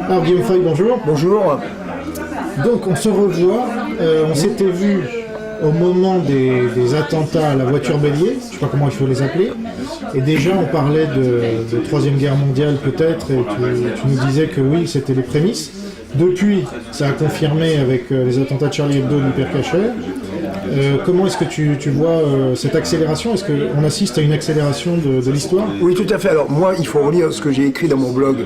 Alors Guillaume Feuille, bonjour. Bonjour. Donc on se revoit, on s'était vu au moment des attentats à la voiture bélier, je ne sais pas comment il faut les appeler, et déjà on parlait de Troisième Guerre mondiale peut-être, et tu nous disais que oui, c'était les prémices. Depuis, ça a confirmé avec les attentats de Charlie Hebdo, l'hypercacher. Comment est-ce que tu vois cette accélération? Est-ce qu'on assiste à une accélération de l'histoire? Oui, tout à fait. Alors moi, il faut relire ce que j'ai écrit dans mon blog.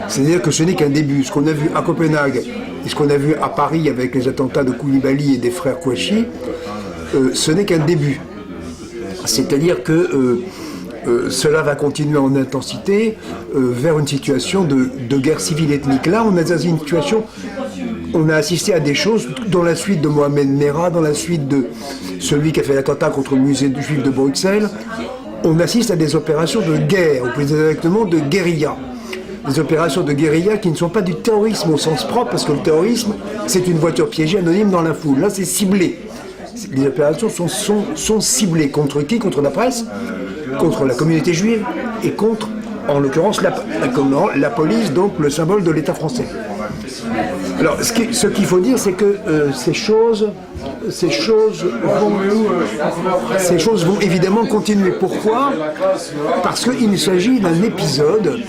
C'est-à-dire que ce n'est qu'un début. Ce qu'on a vu à Copenhague et ce qu'on a vu à Paris avec les attentats de Koulibaly et des frères Kouachi, ce n'est qu'un début. C'est-à-dire que cela va continuer en intensité vers une situation de guerre civile ethnique. Là, on est dans une situation, on a assisté à des choses dans la suite de Mohamed Merah, dans la suite de celui qui a fait l'attentat contre le musée du Juif de Bruxelles. On assiste à des opérations de guerre, ou plus exactement de guérilla. Des opérations de guérilla qui ne sont pas du terrorisme au sens propre, parce que le terrorisme, c'est une voiture piégée anonyme dans la foule. Là, c'est ciblé. Les opérations sont ciblées. Contre qui? Contre la presse, contre la communauté juive et contre, en l'occurrence, la police, donc le symbole de l'État français. Alors, ce qu'il faut dire, c'est que ces choses vont évidemment continuer. Pourquoi? Parce qu'il s'agit d'un épisode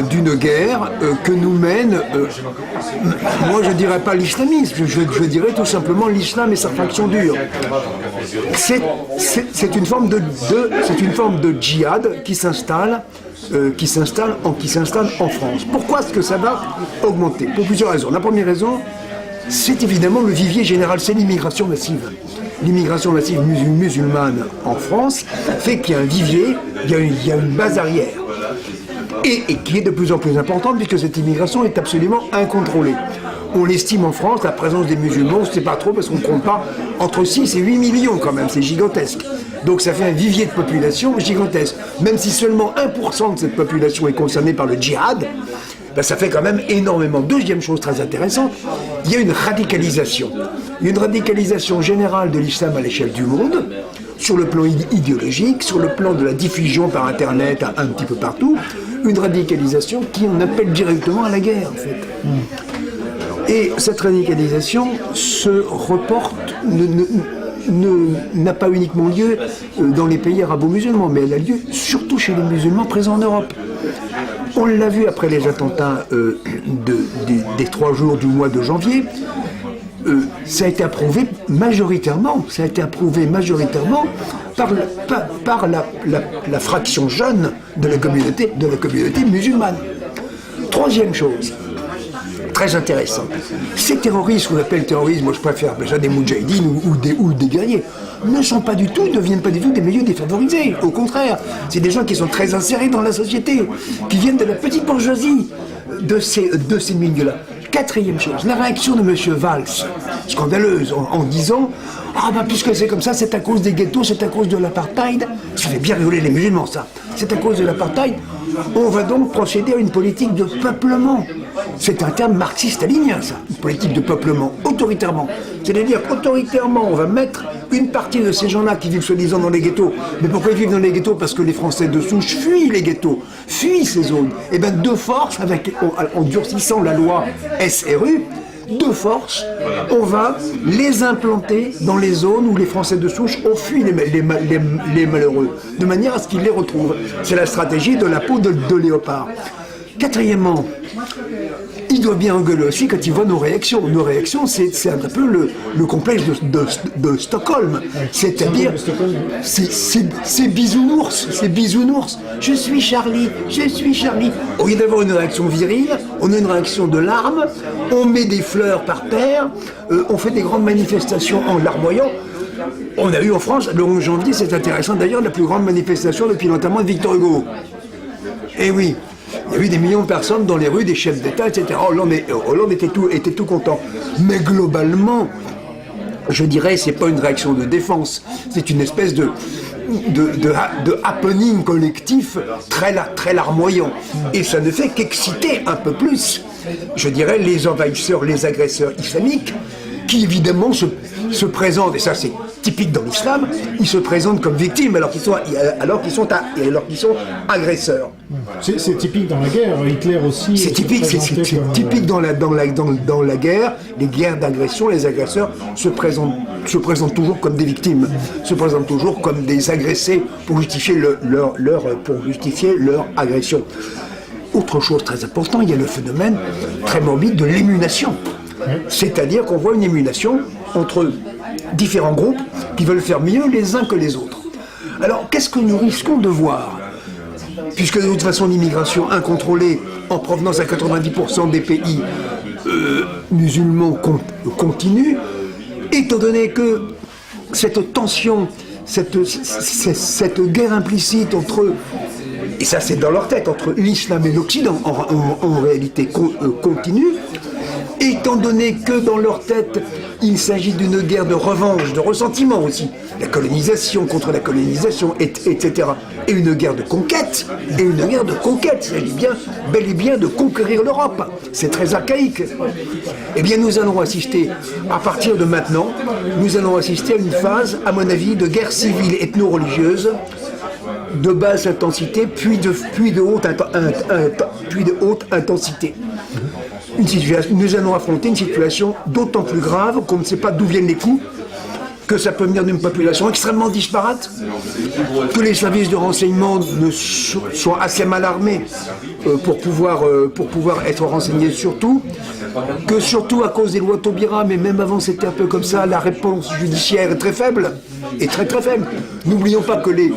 d'une guerre que nous mène, moi je ne dirais pas l'islamisme, je dirais tout simplement l'islam et sa fraction dure. C'est une forme de djihad qui s'installe en France. Pourquoi est-ce que ça va augmenter? Pour plusieurs raisons. La première raison, c'est évidemment le vivier général, c'est l'immigration massive. L'immigration massive musulmane en France fait qu'il y a un vivier, il y a une base arrière. Et qui est de plus en plus importante puisque cette immigration est absolument incontrôlée. On l'estime en France, la présence des musulmans, on ne sait pas trop parce qu'on ne compte pas entre 6 et 8 millions quand même, c'est gigantesque. Donc ça fait un vivier de population gigantesque. Même si seulement 1% de cette population est concernée par le djihad, ben ça fait quand même énormément. Deuxième chose très intéressante, il y a une radicalisation. Il y a une radicalisation générale de l'islam à l'échelle du monde, sur le plan idéologique, sur le plan de la diffusion par Internet un petit peu partout, une radicalisation qui en appelle directement à la guerre, en fait. Et cette radicalisation se reporte, n'a pas uniquement lieu dans les pays arabo-musulmans, mais elle a lieu surtout chez les musulmans présents en Europe. On l'a vu après les attentats des 3 jours du mois de janvier. Ça a été approuvé majoritairement par la fraction jeune de la communauté musulmane. Troisième chose, très intéressante, ces terroristes qu'on appelle terroristes, moi je préfère appeler ça des moudjahidines ou des guerriers, ne deviennent pas du tout des milieux défavorisés. Au contraire, c'est des gens qui sont très insérés dans la société, qui viennent de la petite bourgeoisie de ces milieux-là. Quatrième chose, la réaction de M. Valls, scandaleuse, en disant « Ah ben puisque c'est comme ça, c'est à cause des ghettos, c'est à cause de l'apartheid. » Ça fait bien rigoler les musulmans, ça. C'est à cause de l'apartheid. On va donc procéder à une politique de peuplement. C'est un terme marxiste-stalinien, ça. Une politique de peuplement, autoritairement. C'est-à-dire qu'autoritairement, on va mettre une partie de ces gens-là qui vivent soi-disant dans les ghettos. Mais pourquoi ils vivent dans les ghettos? Parce que les Français de souche fuient les ghettos, fuient ces zones. Et bien de force, en durcissant la loi SRU, de force, on va les implanter dans les zones où les Français de souche ont fui les malheureux, de manière à ce qu'ils les retrouvent. C'est la stratégie de la peau de léopard. Quatrièmement, il doit bien engueuler aussi quand il voit nos réactions. Nos réactions, c'est un peu le complexe de Stockholm. C'est-à-dire, c'est bisounours, Je suis Charlie. Au lieu d'avoir une réaction virile, on a une réaction de larmes, on met des fleurs par terre, on fait des grandes manifestations en larmoyant. On a eu en France, le 11 janvier, c'est intéressant d'ailleurs, la plus grande manifestation depuis l'enterrement de Victor Hugo. Eh oui. Il y a eu des millions de personnes dans les rues, des chefs d'État, etc. Hollande était tout content. Mais globalement, je dirais, c'est pas une réaction de défense. C'est une espèce de happening collectif très larmoyant. Et ça ne fait qu'exciter un peu plus, je dirais, les envahisseurs, les agresseurs islamiques, qui évidemment se présentent, et ça c'est typique dans l'islam, ils se présentent comme victimes alors qu'ils sont agresseurs. C'est typique dans la guerre. Hitler aussi. C'est typique, typique dans la guerre. Les guerres d'agression, les agresseurs se présentent toujours comme des victimes, se présentent toujours comme des agressés pour justifier leur agression. Autre chose très importante, il y a le phénomène très morbide de l'émulation. C'est-à-dire qu'on voit une émulation entre différents groupes qui veulent faire mieux les uns que les autres. Alors, qu'est-ce que nous risquons de voir ? Puisque de toute façon, l'immigration incontrôlée en provenance à 90% des pays musulmans continue, étant donné que cette tension, cette guerre implicite entre, et ça c'est dans leur tête, entre l'islam et l'Occident, en réalité continue, étant donné que dans leur tête, il s'agit d'une guerre de revanche, de ressentiment aussi, la colonisation contre la colonisation, etc. Et une guerre de conquête, il s'agit bel et bien de conquérir l'Europe. C'est très archaïque. Eh bien, nous allons assister, à partir de maintenant, à une phase, à mon avis, de guerre civile ethno-religieuse, de basse intensité, puis de haute intensité. Nous allons affronter une situation d'autant plus grave qu'on ne sait pas d'où viennent les coups, que ça peut venir d'une population extrêmement disparate, que les services de renseignement soient assez mal armés pour pouvoir être renseignés surtout, que surtout à cause des lois Taubira, mais même avant c'était un peu comme ça, la réponse judiciaire est très faible, très faible. N'oublions pas que les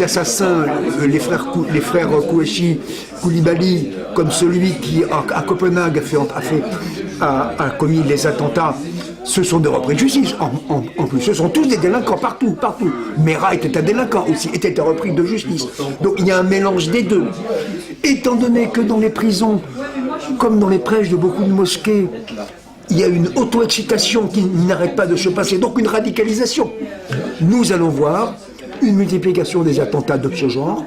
assassins, les frères Kouachi, Koulibaly, comme celui qui à Copenhague a commis les attentats, ce sont des repris de justice. En plus, ce sont tous des délinquants partout. Meira était un délinquant aussi, était un repris de justice. Donc il y a un mélange des deux. Étant donné que dans les prisons, comme dans les prêches de beaucoup de mosquées, il y a une auto-excitation qui n'arrête pas de se passer, donc une radicalisation. Nous allons voir une multiplication des attentats de ce genre,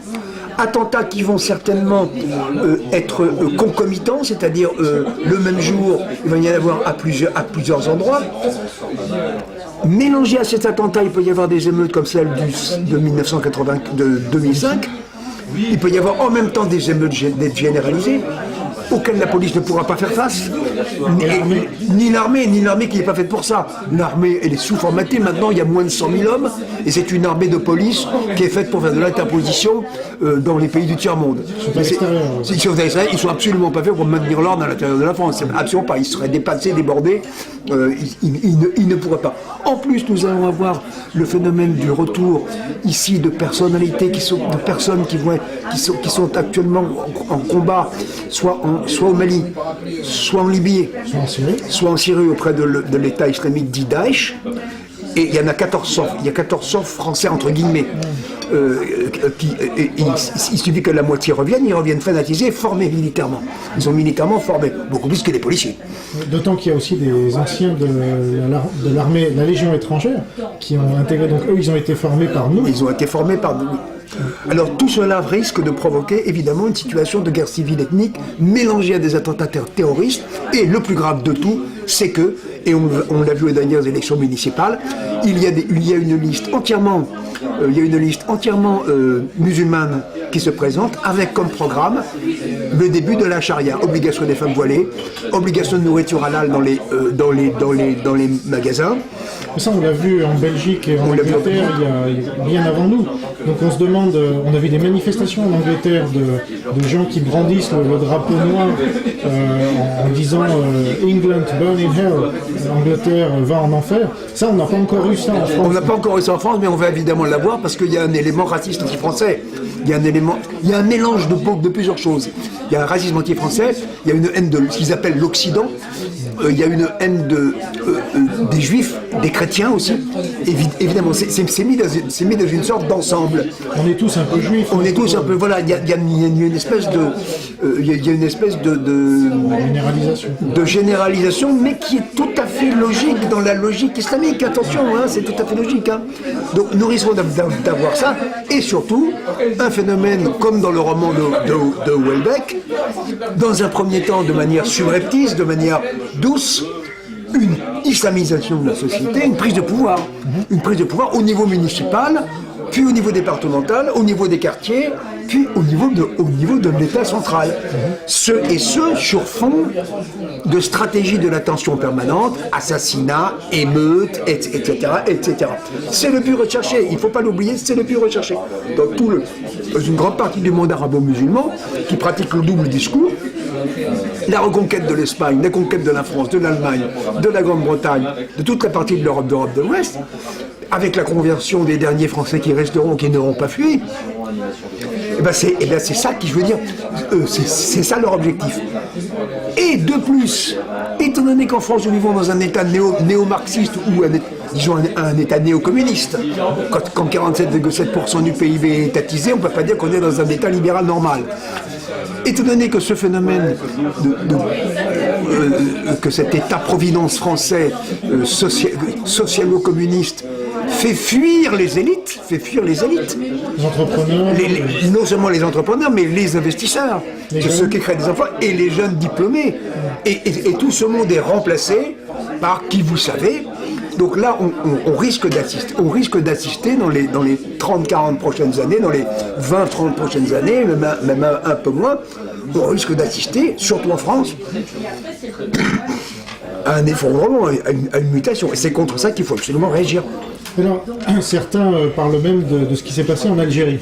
attentats qui vont certainement être concomitants, c'est-à-dire le même jour, il va y en avoir à plusieurs endroits. Mélangé à cet attentat, il peut y avoir des émeutes comme celle de 2005. Il peut y avoir en même temps des émeutes généralisées, auxquelles la police ne pourra pas faire face, ni l'armée qui n'est pas faite pour ça. L'armée, elle est sous-formatée, maintenant il y a moins de 100 000 hommes, et c'est une armée de police qui est faite pour faire de l'interposition dans les pays du tiers-monde. Ils sont absolument pas faits pour maintenir l'ordre à l'intérieur de la France, absolument pas, ils seraient dépassés, débordés, ils ne pourraient pas. En plus, nous allons avoir le phénomène du retour ici de personnalités, de personnes qui sont actuellement en combat, soit au Mali, soit en Libye, soit en Syrie auprès de l'État islamique dit Daesh. Et il y en a 1400 Français entre guillemets. Il suffit que la moitié reviennent, ils reviennent fanatisés, formés militairement. Ils sont militairement formés, beaucoup plus que les policiers. D'autant qu'il y a aussi des anciens de l'armée, de la Légion étrangère, qui ont intégré, donc eux ils ont été formés par nous. Ils ont été formés par nous. Alors tout cela risque de provoquer évidemment une situation de guerre civile ethnique mélangée à des attentats terroristes. Et le plus grave de tout, c'est que, et on l'a vu aux dernières élections municipales, il y a une liste entièrement musulmane qui se présente avec comme programme le début de la charia, obligation des femmes voilées, obligation de nourriture halal dans les magasins. Ça, on l'a vu en Belgique et en Angleterre il y a bien avant nous. Donc on se demande, on a vu des manifestations en Angleterre de gens qui brandissent le drapeau noir en disant England burn in hell, Angleterre va en enfer. Ça, on n'a pas encore eu ça en France. On n'a pas encore eu ça en France, mais on va évidemment l'avoir parce qu'il y a un élément raciste anti-français. Il y a un mélange de plusieurs choses. Il y a un racisme anti-français, il y a une haine de ce qu'ils appellent l'Occident, il y a une haine des Juifs, des chrétiens aussi. Évidemment, c'est mis dans une sorte d'ensemble. On est tous un peu juifs. On est tous un peu, voilà, il y a une espèce de généralisation, mais qui est tout à fait logique dans la logique islamique. Attention, c'est tout à fait logique. Donc nous risquons d'avoir ça, et surtout un phénomène comme dans le roman de Houellebecq, dans un premier temps de manière subreptice, de manière douce, une islamisation de la société, une prise de pouvoir. Une prise de pouvoir au niveau municipal, puis au niveau départemental, au niveau des quartiers, puis au niveau de l'État central. Ce sur fond de stratégie de l'attention permanente, assassinat, émeutes, etc., etc. C'est le but recherché, il ne faut pas l'oublier, c'est le but recherché. Dans une grande partie du monde arabo-musulman, qui pratique le double discours, la reconquête de l'Espagne, la conquête de la France, de l'Allemagne, de la Grande-Bretagne, de toute la partie de l'Europe de l'Ouest, avec la conversion des derniers Français qui resteront, qui n'auront pas fui, c'est ça qui, je veux dire, c'est ça leur objectif. Et de plus, étant donné qu'en France nous vivons dans un État néo-marxiste ou un État néo-communiste, quand 47,7% du PIB est étatisé, on ne peut pas dire qu'on est dans un État libéral normal. Étant donné que ce phénomène, que cet État-providence français socialo-communiste fait fuir les élites, Les entrepreneurs, non seulement les entrepreneurs, mais les investisseurs, ceux qui créent des emplois, et les jeunes diplômés. Et tout ce monde est remplacé par qui vous savez. Donc là, on risque d'assister dans les 30-40 prochaines années, dans les 20-30 prochaines années, même un peu moins, on risque d'assister, surtout en France, à un effondrement, à une mutation. Et c'est contre ça qu'il faut absolument réagir. Alors, certains parlent même de ce qui s'est passé en Algérie,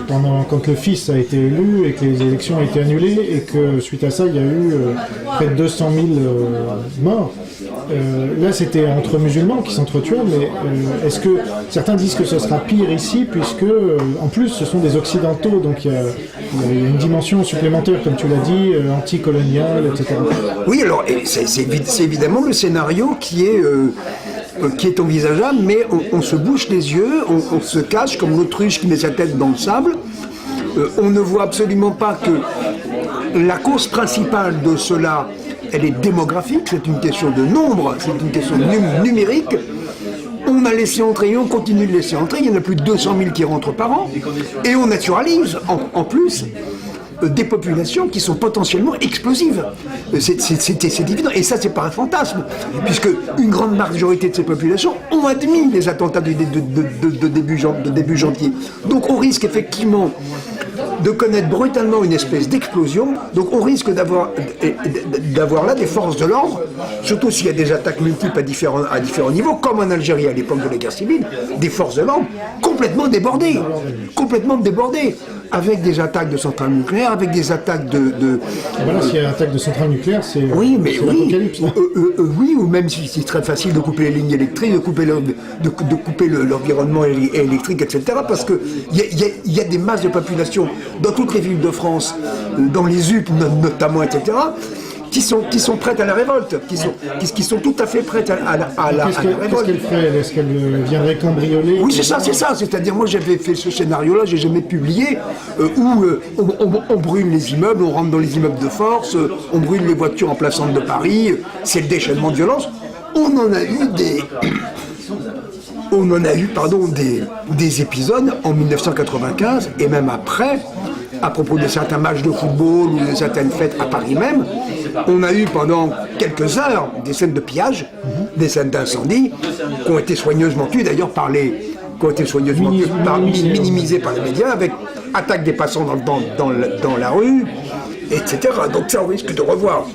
quand le fils a été élu et que les élections ont été annulées et que suite à ça, il y a eu près de 200 000 morts. Là, c'était entre musulmans qui s'entretuaient, mais est-ce que certains disent que ce sera pire ici, puisque en plus, ce sont des occidentaux, donc il y a une dimension supplémentaire, comme tu l'as dit, anticoloniale, etc. Oui, alors, c'est évidemment le scénario qui est envisageable, mais on se bouche les yeux, on se cache comme l'autruche qui met sa tête dans le sable. On ne voit absolument pas que la cause principale de cela, elle est démographique, c'est une question de nombre, c'est une question numérique. On a laissé entrer et on continue de laisser entrer, il y en a plus de 200 000 qui rentrent par an, et on naturalise en plus des populations qui sont potentiellement explosives. C'est évident, et ça c'est pas un fantasme, puisque une grande majorité de ces populations ont admis les attentats de début janvier. Donc on risque effectivement de connaître brutalement une espèce d'explosion, donc on risque d'avoir là des forces de l'ordre, surtout s'il y a des attaques multiples à différents niveaux, comme en Algérie à l'époque de la guerre civile, des forces de l'ordre complètement débordées, avec des attaques de centrales nucléaires, avec des attaques Voilà, s'il y a une attaque de centrale nucléaire, c'est l'apocalypse. Oui, ou même si c'est très facile de couper les lignes électriques, de couper l'environnement électrique, etc. Parce qu'il y a des masses de population dans toutes les villes de France, dans les UP notamment, etc., qui sont prêtes à la révolte, qui sont tout à fait prêtes à la révolte. Qu'est-ce qu'elle ferait? Est-ce qu'elle viendrait cambrioler? Oui, c'est ça. C'est-à-dire, moi, j'avais fait ce scénario-là, j'ai jamais publié, où on brûle les immeubles, on rentre dans les immeubles de force, on brûle les voitures en plein centre de Paris, c'est le déchaînement de violence. On en a eu des épisodes en 1995 et même après, à propos de certains matchs de football ou de certaines fêtes à Paris même, on a eu pendant quelques heures des scènes de pillage, des scènes d'incendie, qui ont été soigneusement tuées d'ailleurs minimisées par les médias, avec attaque des passants dans la rue, etc. Donc ça on risque de revoir.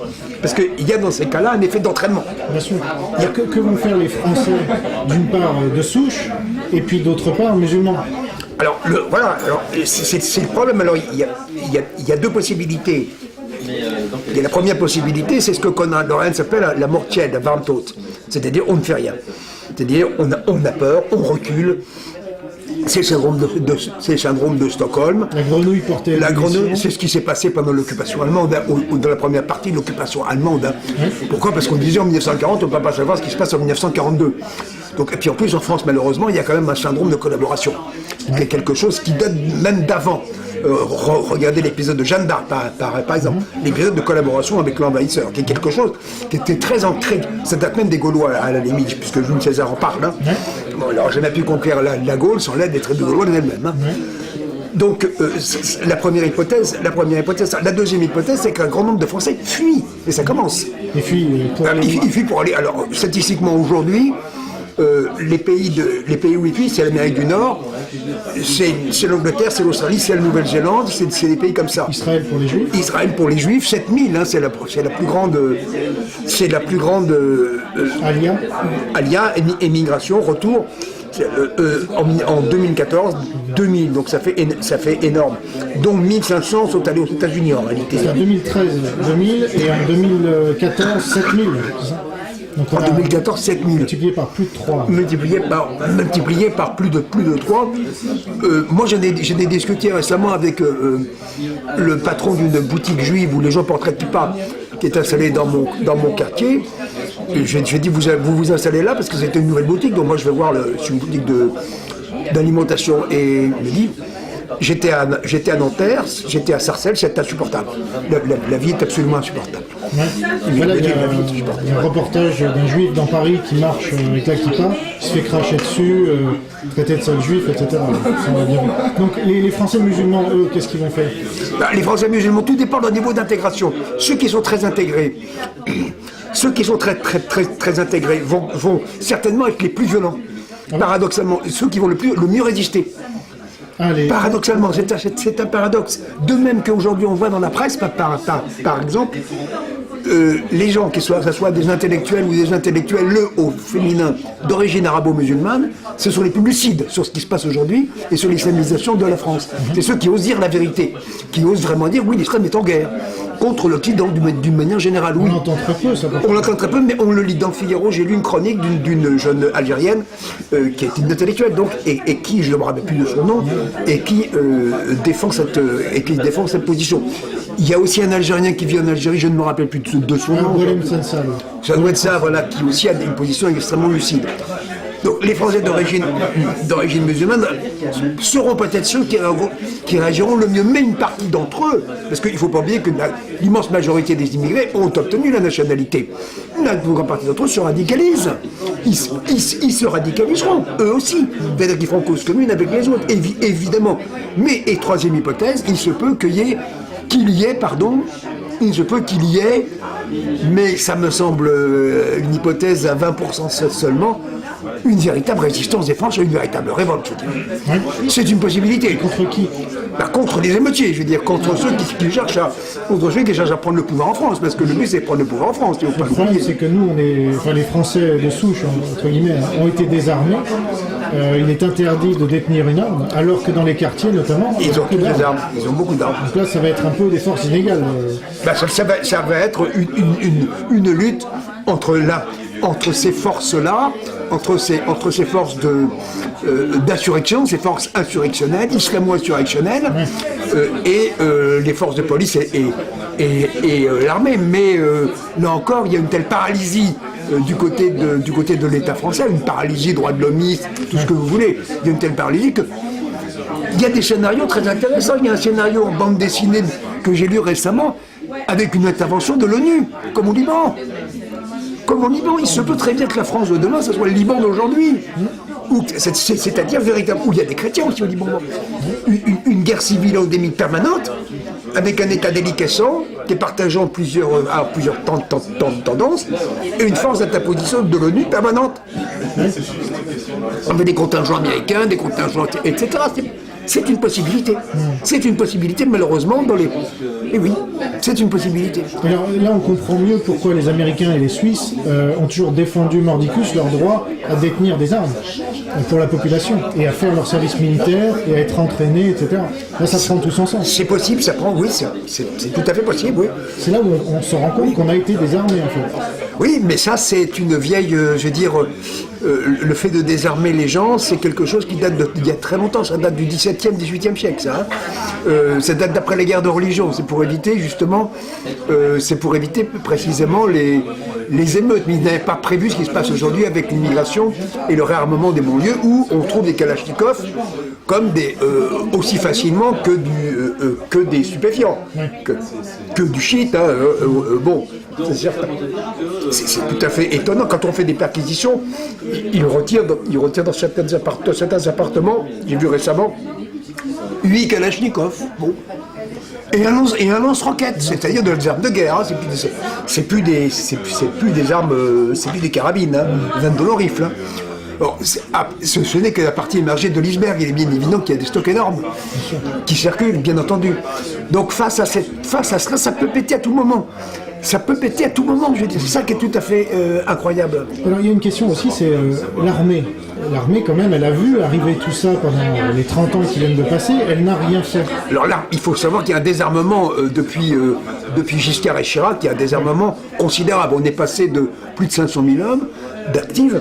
Parce qu'il y a dans ces cas-là un effet d'entraînement. Bien sûr. Il y a que vont faire les Français, d'une part de souche, et puis d'autre part musulmans. Alors, c'est le problème. Alors, il y a deux possibilités. Il y a la première possibilité, c'est ce que Konrad Lorenz appelle la mort tiède, la Warmtod. C'est-à-dire, on ne fait rien. C'est-à-dire, on a peur, on recule. C'est le syndrome de Stockholm. La grenouille portée. La grenouille, c'est ce qui s'est passé pendant l'occupation allemande, ou dans la première partie de l'occupation allemande. Pourquoi? Parce qu'on disait en 1940, on ne peut pas savoir ce qui se passe en 1942. Donc, et puis en plus, en France, malheureusement, il y a quand même un syndrome de collaboration. C'est quelque chose qui date même d'avant. Regardez l'épisode de Jeanne d'Arc, par exemple, l'épisode de collaboration avec l'envahisseur, qui est quelque chose qui était très ancré. Ça date même des Gaulois, à la limite, puisque Jules César en parle. Bon, alors, j'ai jamais pu conquérir la Gaule sans l'aide des tribus gaulois d'elle-même. Donc, la première hypothèse. La deuxième hypothèse, c'est qu'un grand nombre de Français fuient, et ça commence. Et puis, Ils fuient pour aller. Alors, statistiquement, aujourd'hui, les pays où ils fuient, c'est l'Amérique du Nord, c'est l'Angleterre, c'est l'Australie, c'est la Nouvelle-Zélande, c'est des pays comme ça. Israël pour les Juifs. Israël pour les Juifs, 7000, hein, c'est la plus grande alia, émigration, retour. En 2014, 2000, donc ça fait énorme. Donc 1500 sont allés aux États-Unis en réalité. C'est en 2013, 2000 et en 2014, 7000. Donc en 2014, 7000. Multiplié par plus de 3. Multiplié par plus de 3. Moi, j'en ai discuté récemment avec le patron d'une boutique juive où les gens portent pas, qui est installé dans mon quartier. J'ai dit, vous installez là parce que c'était une nouvelle boutique, donc moi je vais voir, c'est une boutique d'alimentation. Et il me dit, j'étais à Nanterre, j'étais à Sarcelles, c'est insupportable. La vie est absolument insupportable. Ouais. Voilà, il y a un reportage d'un juif dans Paris qui marche avec la kippa, qui se fait cracher dessus, traité de sale juif, etc. Donc les Français musulmans, eux, qu'est-ce qu'ils vont faire? Les Français musulmans, tout dépend de leur niveau d'intégration. Ceux qui sont très intégrés, très intégrés vont certainement être les plus violents. Paradoxalement, ceux qui vont le mieux résister. Paradoxalement, c'est un paradoxe. De même qu'aujourd'hui on voit dans la presse, par exemple, les gens, que ce soit des intellectuels ou des intellectuels, au féminin, d'origine arabo-musulmane, ce sont les plus lucides sur ce qui se passe aujourd'hui et sur l'islamisation de la France. C'est ceux qui osent dire la vérité, qui osent vraiment dire oui, l'islam est en guerre contre l'Occident d'une manière générale. Oui. On l'entend très peu, ça. On l'entend très peu, mais on le lit dans le Figaro. J'ai lu une chronique d'une jeune Algérienne qui est une intellectuelle, donc, et qui, je ne me rappelle plus de son nom, et qui défend cette position. Il y a aussi un Algérien qui vit en Algérie, je ne me rappelle plus de son nom. Ça doit être ça, voilà, qui aussi a une position extrêmement lucide. Donc les Français d'origine musulmane seront peut-être ceux qui réagiront le mieux, mais une partie d'entre eux, parce qu'il ne faut pas oublier que l'immense majorité des immigrés ont obtenu la nationalité. Une grande partie d'entre eux se radicalisent. Ils se radicaliseront, eux aussi. C'est-à-dire qu'ils feront cause commune avec les autres, évidemment. Mais, et troisième hypothèse, il se peut qu'il y ait, mais ça me semble une hypothèse à 20% seulement, une véritable résistance des Français, une véritable révolte, je dirais. Oui. C'est une possibilité. Contre qui? Contre les émeutiers, je veux dire, contre ceux qui cherchent à prendre le pouvoir en France, parce que le but c'est de prendre le pouvoir en France. Le problème, c'est que nous, les Français de souche, entre guillemets, ont été désarmés. Il est interdit de détenir une arme, alors que dans les quartiers, notamment, ils ont toutes les armes. Ils ont beaucoup d'armes. Donc là, ça va être un peu des forces inégales. Ça va être une lutte entre ces forces-là, entre ces forces d'insurrection, ces forces insurrectionnelles, islamo-insurrectionnelles, et les forces de police et l'armée. Mais là encore, il y a une telle paralysie du côté de l'État français, une paralysie droits de l'homiste, tout ce que vous voulez. Il y a une telle paralysie que il y a des scénarios très intéressants. Il y a un scénario en bande dessinée que j'ai lu récemment avec une intervention de l'ONU, comme au Liban. Comme au Liban, il se peut très bien que la France de demain, ce soit le Liban d'aujourd'hui. C'est-à-dire véritablement, où il y a des chrétiens aussi au Liban. Une guerre civile endémique permanente, avec un État déliquescent, qui est partageant plusieurs tendances, et une force d'interposition de l'ONU permanente. On veut des contingents américains, des contingents, etc. C'est une possibilité. C'est une possibilité, malheureusement, dans les... Et oui, c'est une possibilité. Alors là, on comprend mieux pourquoi les Américains et les Suisses ont toujours défendu mordicus leur droit à détenir des armes pour la population, et à faire leur service militaire, et à être entraînés, etc. Là, ça prend tout son sens. C'est possible, ça prend, oui, c'est tout à fait possible, oui. C'est là où on se rend compte qu'on a été désarmés, en fait. Oui, mais ça, c'est une vieille, je veux dire, le fait de désarmer les gens, c'est quelque chose qui date d'il y a très longtemps, ça date du XVIIe, XVIIIe siècle, ça. Ça date d'après les guerres de religion, c'est pour éviter, justement, précisément les émeutes. Mais ils n'avaient pas prévu ce qui se passe aujourd'hui avec l'immigration et le réarmement des banlieues, où on trouve des kalachnikovs comme aussi facilement que des stupéfiants, que du shit, hein, bon. C'est tout à fait étonnant. Quand on fait des perquisitions, ils retirent dans certains appartements, j'ai vu récemment, 8 Kalachnikov, bon. Et un lance-roquette, c'est-à-dire des armes de guerre. Hein. C'est plus des armes, c'est plus des carabines, hein. 22 longs rifles. Hein. Bon, ce n'est que la partie émergée de l'iceberg. Il est bien évident qu'il y a des stocks énormes qui circulent, bien entendu. Donc face à cela, ça peut péter à tout moment. Ça peut péter à tout moment, je veux dire. C'est ça qui est tout à fait incroyable. Alors il y a une question aussi, c'est l'armée. L'armée, quand même, elle a vu arriver tout ça pendant les 30 ans qui viennent de passer, elle n'a rien fait. Alors là, il faut savoir qu'il y a un désarmement depuis Giscard et Chirac, il y a un désarmement considérable. On est passé de plus de 500 000 hommes d'actifs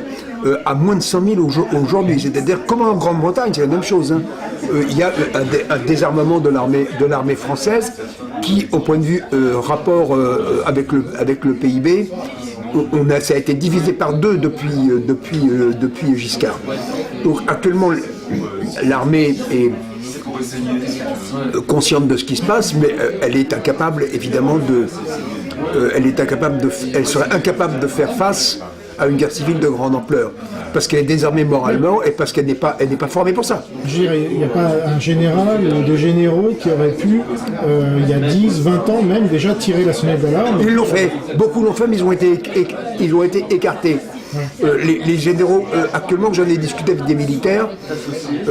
à moins de 100 000 aujourd'hui. C'est-à-dire, comme en Grande-Bretagne, c'est la même chose. Hein. Il y a un désarmement de l'armée française qui, au point de vue rapport avec le PIB, ça a été divisé par 2 depuis Giscard. Donc actuellement, l'armée est consciente de ce qui se passe, mais elle est incapable, évidemment, elle serait incapable de faire face à une guerre civile de grande ampleur, parce qu'elle est désarmée moralement et parce qu'elle n'est pas formée pour ça. Il n'y a pas un général ou des généraux qui auraient pu, il y a 10, 20 ans même, déjà tirer la sonnette d'alarme. Ils l'ont fait, beaucoup l'ont fait, mais ils ont été écartés. Les généraux, actuellement, j'en ai discuté avec des militaires,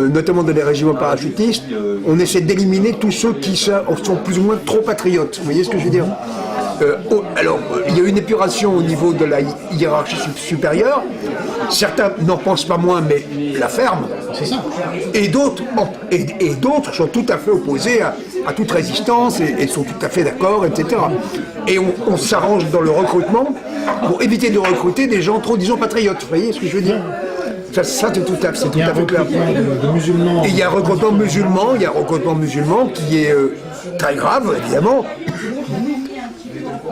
notamment dans les régiments parachutistes, on essaie d'éliminer tous ceux qui sont plus ou moins trop patriotes. Vous voyez ce que je veux dire ? Alors, il y a une épuration au niveau de la hiérarchie supérieure. Certains n'en pensent pas moins, mais la ferment. C'est ça. Et d'autres sont tout à fait opposés à toute résistance et sont tout à fait d'accord, etc. Et on s'arrange dans le recrutement pour éviter de recruter des gens trop, disons, patriotes. Vous voyez ce que je veux dire ? Ça c'est tout à fait clair. De musulmans. Et il y a un recrutement musulman, qui est très grave, évidemment.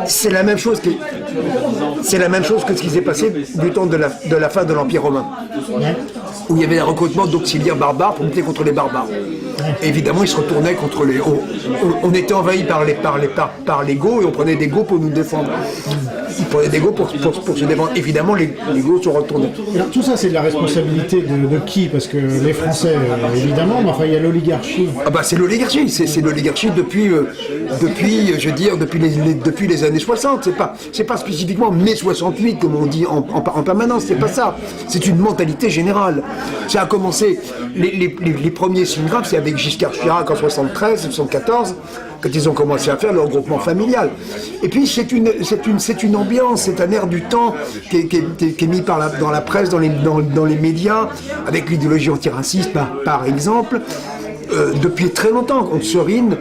C'est la même chose que ce qui s'est passé du temps de la fin de l'Empire romain, où il y avait un recrutement d'auxiliaires barbares pour lutter contre les barbares. Et évidemment, ils se retournaient contre les. On était envahis par les Goths et on prenait des Goths pour nous défendre. Ils prenaient des Goths pour se défendre. Évidemment, les Goths sont retournés. Alors, tout ça, c'est de la responsabilité de qui ? Parce que les Français, évidemment, mais enfin, il y a l'oligarchie. Ah bah, c'est l'oligarchie. C'est l'oligarchie depuis les années 60. C'est pas spécifiquement mai 68, comme on dit en permanence. C'est pas ça. C'est une mentalité générale. Ça a commencé. Les premiers signes graves, c'est avec Giscard Chirac en 73, 74. Quand ils ont commencé à faire le regroupement familial. Et puis c'est une ambiance, c'est un air du temps qui est mis dans la presse, dans les médias, avec l'idéologie antiraciste par exemple. Depuis très longtemps, on serine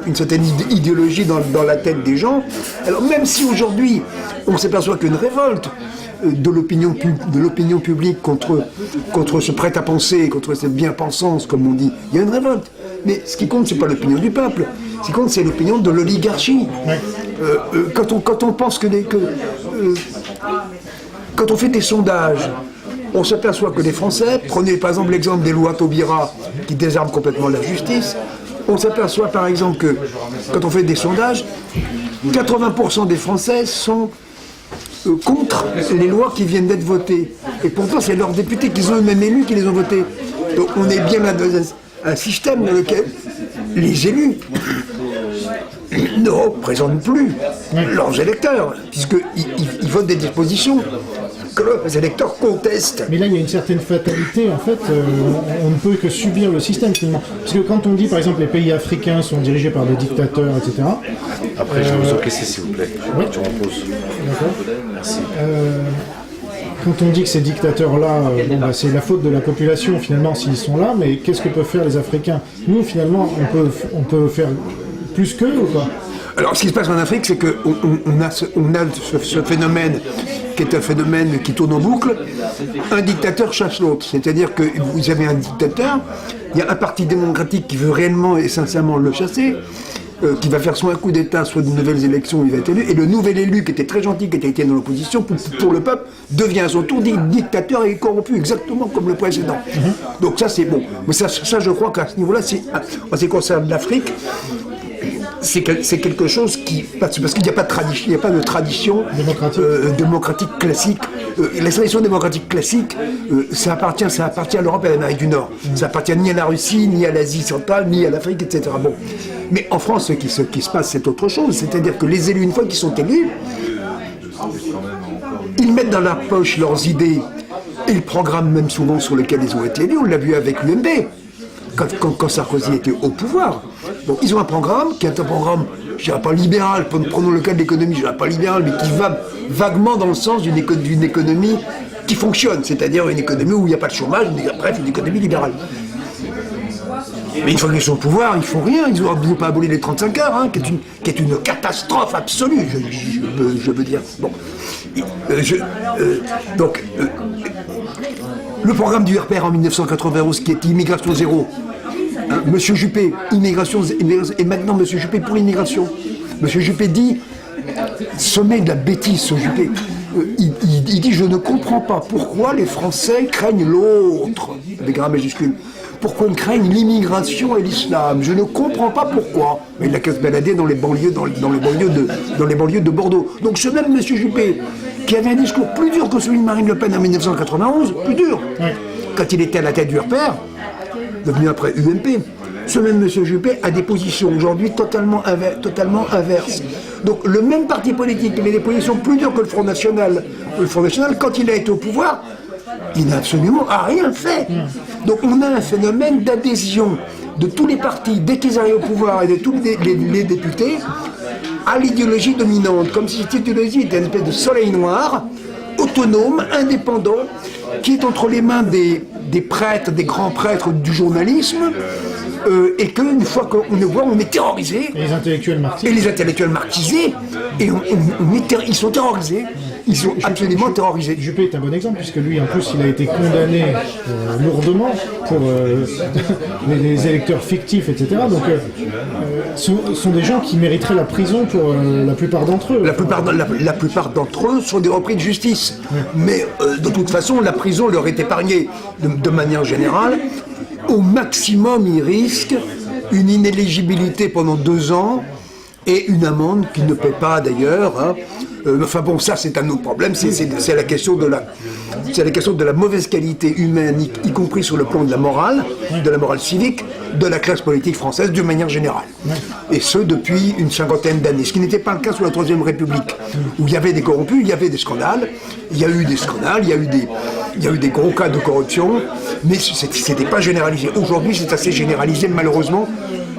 une certaine idéologie dans la tête des gens. Alors même si aujourd'hui on s'aperçoit qu'une révolte de l'opinion publique contre ce prêt-à-penser, contre cette bien-pensance, comme on dit, il y a une révolte. Mais ce qui compte, c'est pas l'opinion du peuple. Ce qui compte, c'est l'opinion de l'oligarchie. Quand on pense quand on fait des sondages, on s'aperçoit que les Français, prenez par exemple l'exemple des lois Taubira qui désarment complètement la justice, on s'aperçoit par exemple que quand on fait des sondages, 80% des Français sont contre les lois qui viennent d'être votées. Et pourtant, c'est leurs députés qu'ils ont eux-mêmes élus qui les ont votées. Donc on est bien là dans un système dans lequel les élus ne représentent plus leurs électeurs, puisqu'ils votent des dispositions que les électeurs contestent. Mais là, il y a une certaine fatalité, en fait, on ne peut que subir le système, finalement. Parce que quand on dit, par exemple, les pays africains sont dirigés par des dictateurs, etc. Après, je vais vous encaisser, s'il vous plaît. Oui. Tu reposes. D'accord. Merci. Quand on dit que ces dictateurs-là, c'est la faute de la population, finalement, s'ils sont là, mais qu'est-ce que peuvent faire les Africains ? Nous, finalement, on peut faire plus qu'eux ou pas ? Alors, ce qui se passe en Afrique, c'est qu'on a ce phénomène qui est un phénomène qui tourne en boucle. Un dictateur chasse l'autre. C'est-à-dire que vous avez un dictateur, il y a un parti démocratique qui veut réellement et sincèrement le chasser, qui va faire soit un coup d'État, soit de nouvelles élections, il va être élu, et le nouvel élu, qui était très gentil, qui était été dans l'opposition, pour le peuple, devient à son tour dictateur et corrompu, exactement comme le précédent. Donc ça, c'est bon. Mais ça je crois qu'à ce niveau-là, en ce qui concerne l'Afrique, c'est quelque chose qui... Parce qu'il n'y a pas de tradition, il n'y a pas de tradition démocratique classique. La tradition démocratique classique, ça appartient à l'Europe et à l'Amérique du Nord. Ça appartient ni à la Russie, ni à l'Asie centrale, ni à l'Afrique, etc. Bon. Mais en France, ce qui se passe, c'est autre chose. C'est-à-dire que les élus, une fois qu'ils sont élus, ils mettent dans leur poche leurs idées et le programme même souvent sur lequel ils ont été élus. On l'a vu avec l'UMP. Quand Sarkozy était au pouvoir. Donc ils ont un programme qui est un programme, je dirais pas libéral, prenons le cas de l'économie, je dirais pas libéral, mais qui va vaguement dans le sens d'une économie qui fonctionne, c'est-à-dire une économie où il n'y a pas de chômage, bref, une économie libérale. Mais une fois qu'ils sont au pouvoir, ils font rien, ils n'ont pas aboli les 35 heures, hein, qui est une catastrophe absolue, je veux dire. Bon. Le programme du RPR en 1991, qui est immigration zéro, hein, Monsieur Juppé, immigration, et maintenant Monsieur Juppé pour l'immigration. Monsieur Juppé dit, sommet de la bêtise, ce Juppé, il dit, je ne comprends pas pourquoi les Français craignent l'autre, avec grands majuscules. Pourquoi ils craignent l'immigration et l'islam? Je ne comprends pas pourquoi. Mais il n'a qu'à se balader dans les banlieues, dans les banlieues de Bordeaux. Donc ce même M. Juppé, qui avait un discours plus dur que celui de Marine Le Pen en 1991, plus dur, quand il était à la tête du RPR, devenu après UMP, ce même M. Juppé a des positions aujourd'hui totalement inverses. Donc le même parti politique qui avait des positions plus dures que le Front National, quand il a été au pouvoir, il n'a absolument rien fait. Donc on a un phénomène d'adhésion de tous les partis, dès qu'ils arrivent au pouvoir et de tous les députés, à l'idéologie dominante, comme si cette idéologie était une espèce de soleil noir, autonome, indépendant, qui est entre les mains des prêtres, des grands prêtres du journalisme, et qu'une fois qu'on le voit, on est terrorisé. Et les intellectuels marxistes. Et les intellectuels marxisés, et ils sont terrorisés. Ils sont absolument terrorisés. Juppé est un bon exemple, puisque lui, en plus, il a été condamné lourdement pour les électeurs fictifs, etc. Donc, ce sont des gens qui mériteraient la prison pour la plupart d'entre eux. La plupart d'entre eux sont des repris de justice. Mais de toute façon, la prison leur est épargnée de manière générale. Au maximum, ils risquent une inéligibilité pendant 2 ans et une amende qu'ils ne paient pas d'ailleurs. Hein. Enfin bon, ça c'est un autre problème, c'est la question de la mauvaise qualité humaine, y compris sur le plan de la morale civique, de la classe politique française d'une manière générale. Et ce depuis une 50aine d'années, ce qui n'était pas le cas sous la Troisième République, où il y avait des corrompus, il y avait des scandales, il y a eu des gros cas de corruption, mais c'était pas généralisé. Aujourd'hui c'est assez généralisé malheureusement,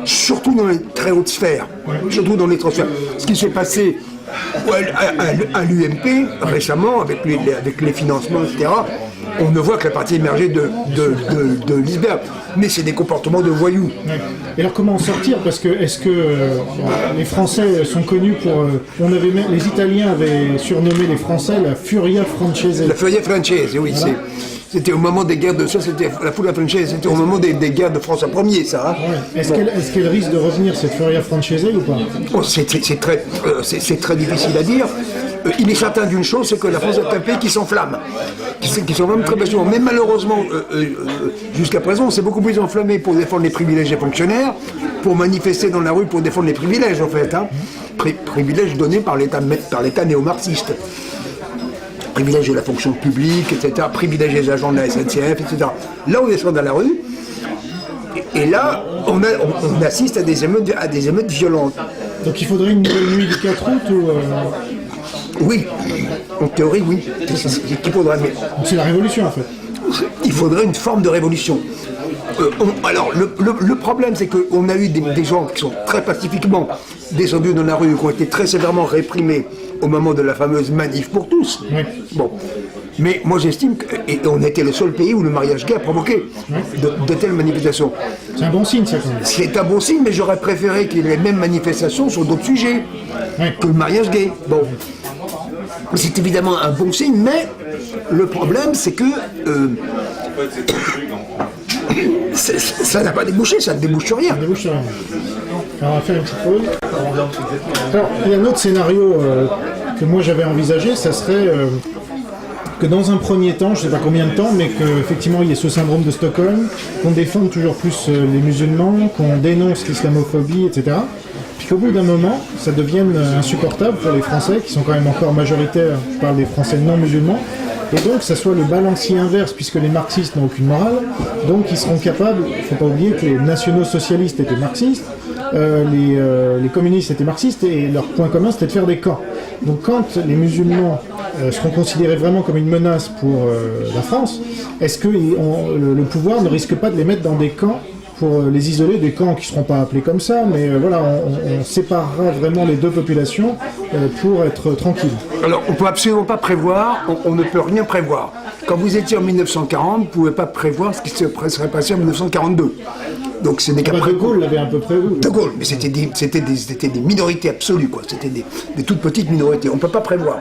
surtout dans les très hautes sphères, Ce qui s'est passé à l'UMP récemment, avec les financements, etc., on ne voit que la partie émergée de Lisbeth. Mais c'est des comportements de voyous. Et alors comment en sortir? Parce que est-ce que les Français sont connus pour... les Italiens avaient surnommé les Français la Furia Francese. La Furia Francese, oui. Voilà. C'était au moment des guerres de... Ça, c'était la Furia Francese, c'était au moment des guerres de François Ier, ça. Hein. Ouais. Est-ce qu'elle risque de revenir, cette Furia Francese, ou pas? C'est très difficile à dire. Il est certain d'une chose, c'est que la France est un pays qui s'enflamme. Qui s'enflamme très facilement. Mais malheureusement, jusqu'à présent, on s'est beaucoup plus enflammé pour défendre les privilèges des fonctionnaires, pour manifester dans la rue pour défendre les privilèges, en fait. Hein. Privilèges donnés par l'État néo-marxiste. Privilèges de la fonction publique, etc. Privilèges des agents de la SNCF, etc. Là, on descend dans la rue, et là, on assiste à des émeutes violentes. Donc il faudrait une nouvelle nuit du 4 août ou... Oui, en théorie, oui. C'est ce qu'il faudrait. Mais... C'est la révolution, en fait. Il faudrait une forme de révolution. Alors, le problème, c'est qu'on a eu des gens qui sont très pacifiquement descendus dans la rue, qui ont été très sévèrement réprimés au moment de la fameuse manif pour tous. Oui. Bon. Mais moi, j'estime qu'on était le seul pays où le mariage gay a provoqué de telles manifestations. C'est un bon signe, ça, quand même. C'est un bon signe, mais j'aurais préféré qu'il y ait les mêmes manifestations sur d'autres sujets que le mariage gay. Bon. C'est évidemment un bon signe, mais le problème, c'est que ça n'a pas débouché, ça ne débouche sur rien. Ça ne débouche sur rien. Alors, on va faire une petite pause. Alors, il y a un autre scénario que moi j'avais envisagé, ça serait que dans un premier temps, je ne sais pas combien de temps, mais qu'effectivement il y ait ce syndrome de Stockholm, qu'on défende toujours plus les musulmans, qu'on dénonce l'islamophobie, etc. puis qu'au bout d'un moment, ça devienne insupportable pour les Français, qui sont quand même encore majoritaires, je parle des Français non musulmans, et donc ça soit le balancier inverse, puisque les marxistes n'ont aucune morale, donc ils seront capables, il ne faut pas oublier que les nationaux-socialistes étaient marxistes, les communistes étaient marxistes, et leur point commun c'était de faire des camps. Donc quand les musulmans seront considérés vraiment comme une menace pour la France, est-ce que le pouvoir ne risque pas de les mettre dans des camps pour les isoler, des camps qui ne seront pas appelés comme ça, mais voilà, on séparera vraiment les deux populations pour être tranquille. Alors, on ne peut absolument pas prévoir, on ne peut rien prévoir. Quand vous étiez en 1940, vous ne pouvez pas prévoir ce qui serait passé en 1942. Donc, ce n'est qu'après. De Gaulle l'avait un peu prévu. De Gaulle, mais c'était des minorités absolues, quoi. C'était des toutes petites minorités. On ne peut pas prévoir.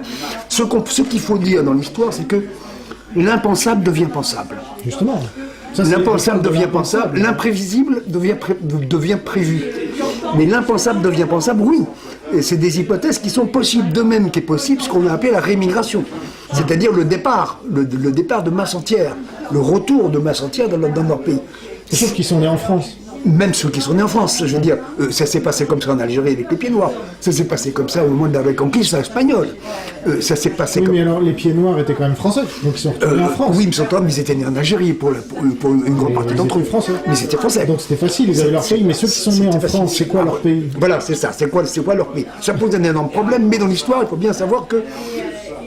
Ce qu'il faut dire dans l'histoire, c'est que l'impensable devient pensable. Justement. L'impensable devient pensable, l'imprévisible devient prévu. Mais l'impensable devient pensable, oui. Et c'est des hypothèses qui sont possibles, de même qu'est possible ce qu'on a appelé la rémigration. C'est-à-dire le départ de masse entière, le retour de masse entière dans leur pays. Sauf qu'ils sont nés en France. Même ceux qui sont nés en France, je veux dire, ça s'est passé comme ça en Algérie avec les pieds noirs, ça s'est passé comme ça au moment de la reconquête espagnole, ça s'est passé oui, comme... mais alors les pieds noirs étaient quand même français, donc ils sont retournés en France. Oui, mais ils étaient nés en Algérie pour une grande partie d'entre eux. Français. Mais c'était français. Donc c'était facile, ils avaient leur pays, mais ceux qui sont nés en France, c'est quoi leur pays? Voilà, c'est ça, c'est quoi leur pays? Ça pose un énorme problème, mais dans l'histoire, il faut bien savoir que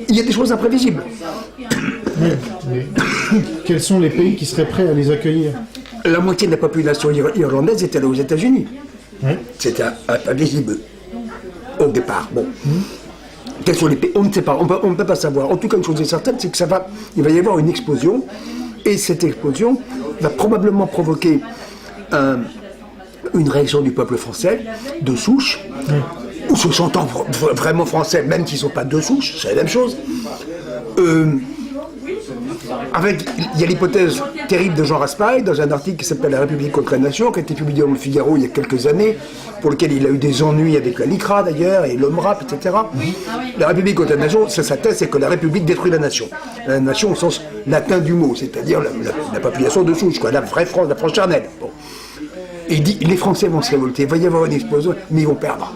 il y a des choses imprévisibles. Oui, mais quels sont les pays qui seraient prêts à les accueillir? La moitié de la population irlandaise était là aux États-Unis. Oui. C'était invisible au départ. Bon. Quels sont les pays? On ne sait pas, on ne peut pas savoir. En tout cas, une chose est certaine, c'est que il va y avoir une explosion, et cette explosion va probablement provoquer une réaction du peuple français de souche, ou se sentant vraiment français, même s'ils ne sont pas de souche, c'est la même chose. Il y a l'hypothèse terrible de Jean Raspail dans un article qui s'appelle La République contre la Nation, qui a été publié dans le Figaro il y a quelques années, pour lequel il a eu des ennuis avec la LICRA d'ailleurs, et l'OMRAP, etc. La République contre la Nation, sa thèse, c'est que la République détruit la nation. La nation au sens latin du mot, c'est-à-dire la population de souche, quoi, la vraie France, la France charnelle. Bon. Et il dit, les Français vont se révolter, il va y avoir une explosion, mais ils vont perdre.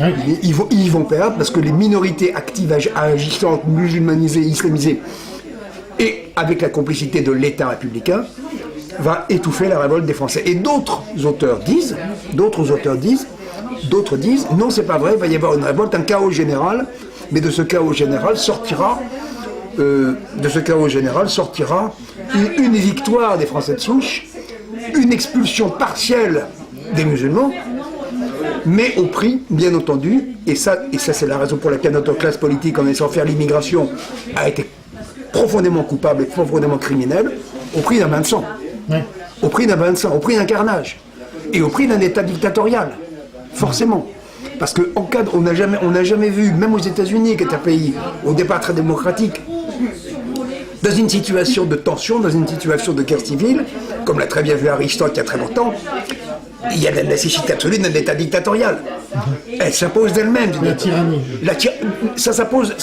Oui. Ils vont perdre parce que les minorités actives, agissantes, musulmanisées, islamisées, et avec la complicité de l'État républicain, va étouffer la révolte des Français. Et d'autres auteurs disent, non, c'est pas vrai, il va y avoir une révolte, un chaos général, mais de ce chaos général sortira une victoire des Français de souche, une expulsion partielle des musulmans, mais au prix, bien entendu, et ça c'est la raison pour laquelle notre classe politique, en essayant de faire l'immigration, a été profondément coupable et profondément criminel, au prix d'un bain de sang. Oui. Au prix d'un bain de sang, au prix d'un carnage. Et au prix d'un État dictatorial. Forcément. Parce qu'on n'a jamais vu, même aux États-Unis, qui est un pays au départ très démocratique, dans une situation de tension, dans une situation de guerre civile, comme l'a très bien vu Aristote il y a très longtemps, il y a la nécessité absolue d'un État dictatorial. Elle s'impose d'elle-même. La tyrannie. Ça s'impose.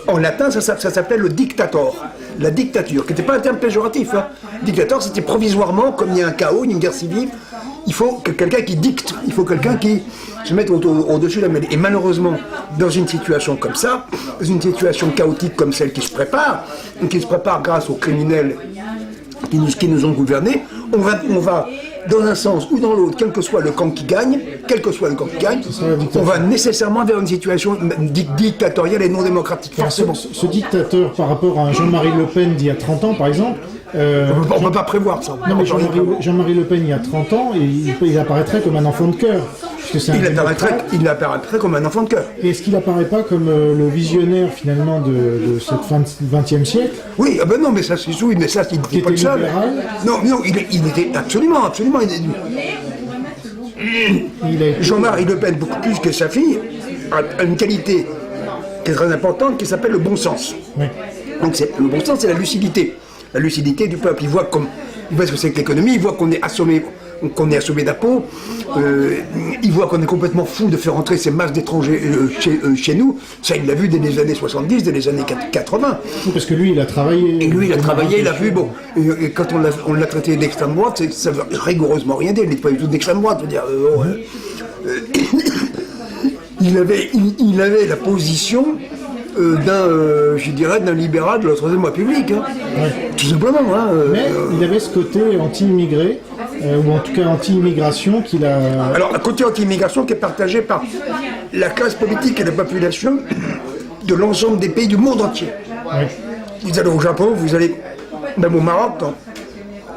En latin, ça s'appelait le dictator, la dictature, qui n'était pas un terme péjoratif. Hein. Dictator, c'était provisoirement, comme il y a un chaos, une guerre civile, il faut quelqu'un qui dicte, il faut quelqu'un qui se mette au-dessus de la mêlée. Et malheureusement, dans une situation comme ça, dans une situation chaotique comme celle qui se prépare grâce aux criminels qui nous ont gouvernés, on va dans un sens ou dans l'autre, quel que soit le camp qui gagne, on va nécessairement vers une situation dictatoriale et non démocratique, forcément. Ce dictateur, par rapport à Jean-Marie Le Pen d'il y a 30 ans, par exemple... on ne peut pas prévoir ça. Non, mais Jean-Marie Le Pen, il y a 30 ans, il apparaîtrait comme un enfant de cœur. Il apparaîtrait comme un enfant de cœur. Et est-ce qu'il apparaît pas comme le visionnaire, finalement, de cette fin du XXe siècle? Oui, non, mais ça, c'est oui, mais ça, il n'était pas le seul. Non, il était absolument. Jean-Marie Le Pen, beaucoup plus que sa fille, a une qualité qui est très importante, qui s'appelle le bon sens. Oui. Donc le bon sens, c'est la lucidité. La lucidité du peuple. Il voit ce que c'est que l'économie, il voit qu'on est assommé d'impôts, il voit qu'on est complètement fou de faire entrer ces masses d'étrangers chez nous. Ça, il l'a vu dès les années 70, dès les années 80. Oui, parce que lui, il a travaillé... Et lui, il a vu, bon, et quand on l'a traité d'extrême droite, ça veut rigoureusement rien dire, il n'est pas du tout d'extrême droite, je veux dire, il avait la position je dirais, d'un libéral de la Troisième République. Hein. Ouais. Tout simplement. Hein, Mais il avait ce côté anti-immigré, ou en tout cas anti-immigration qu'il a... Alors, un côté anti-immigration qui est partagé par la classe politique et la population de l'ensemble des pays du monde entier. Ouais. Vous allez au Japon, vous allez même au Maroc,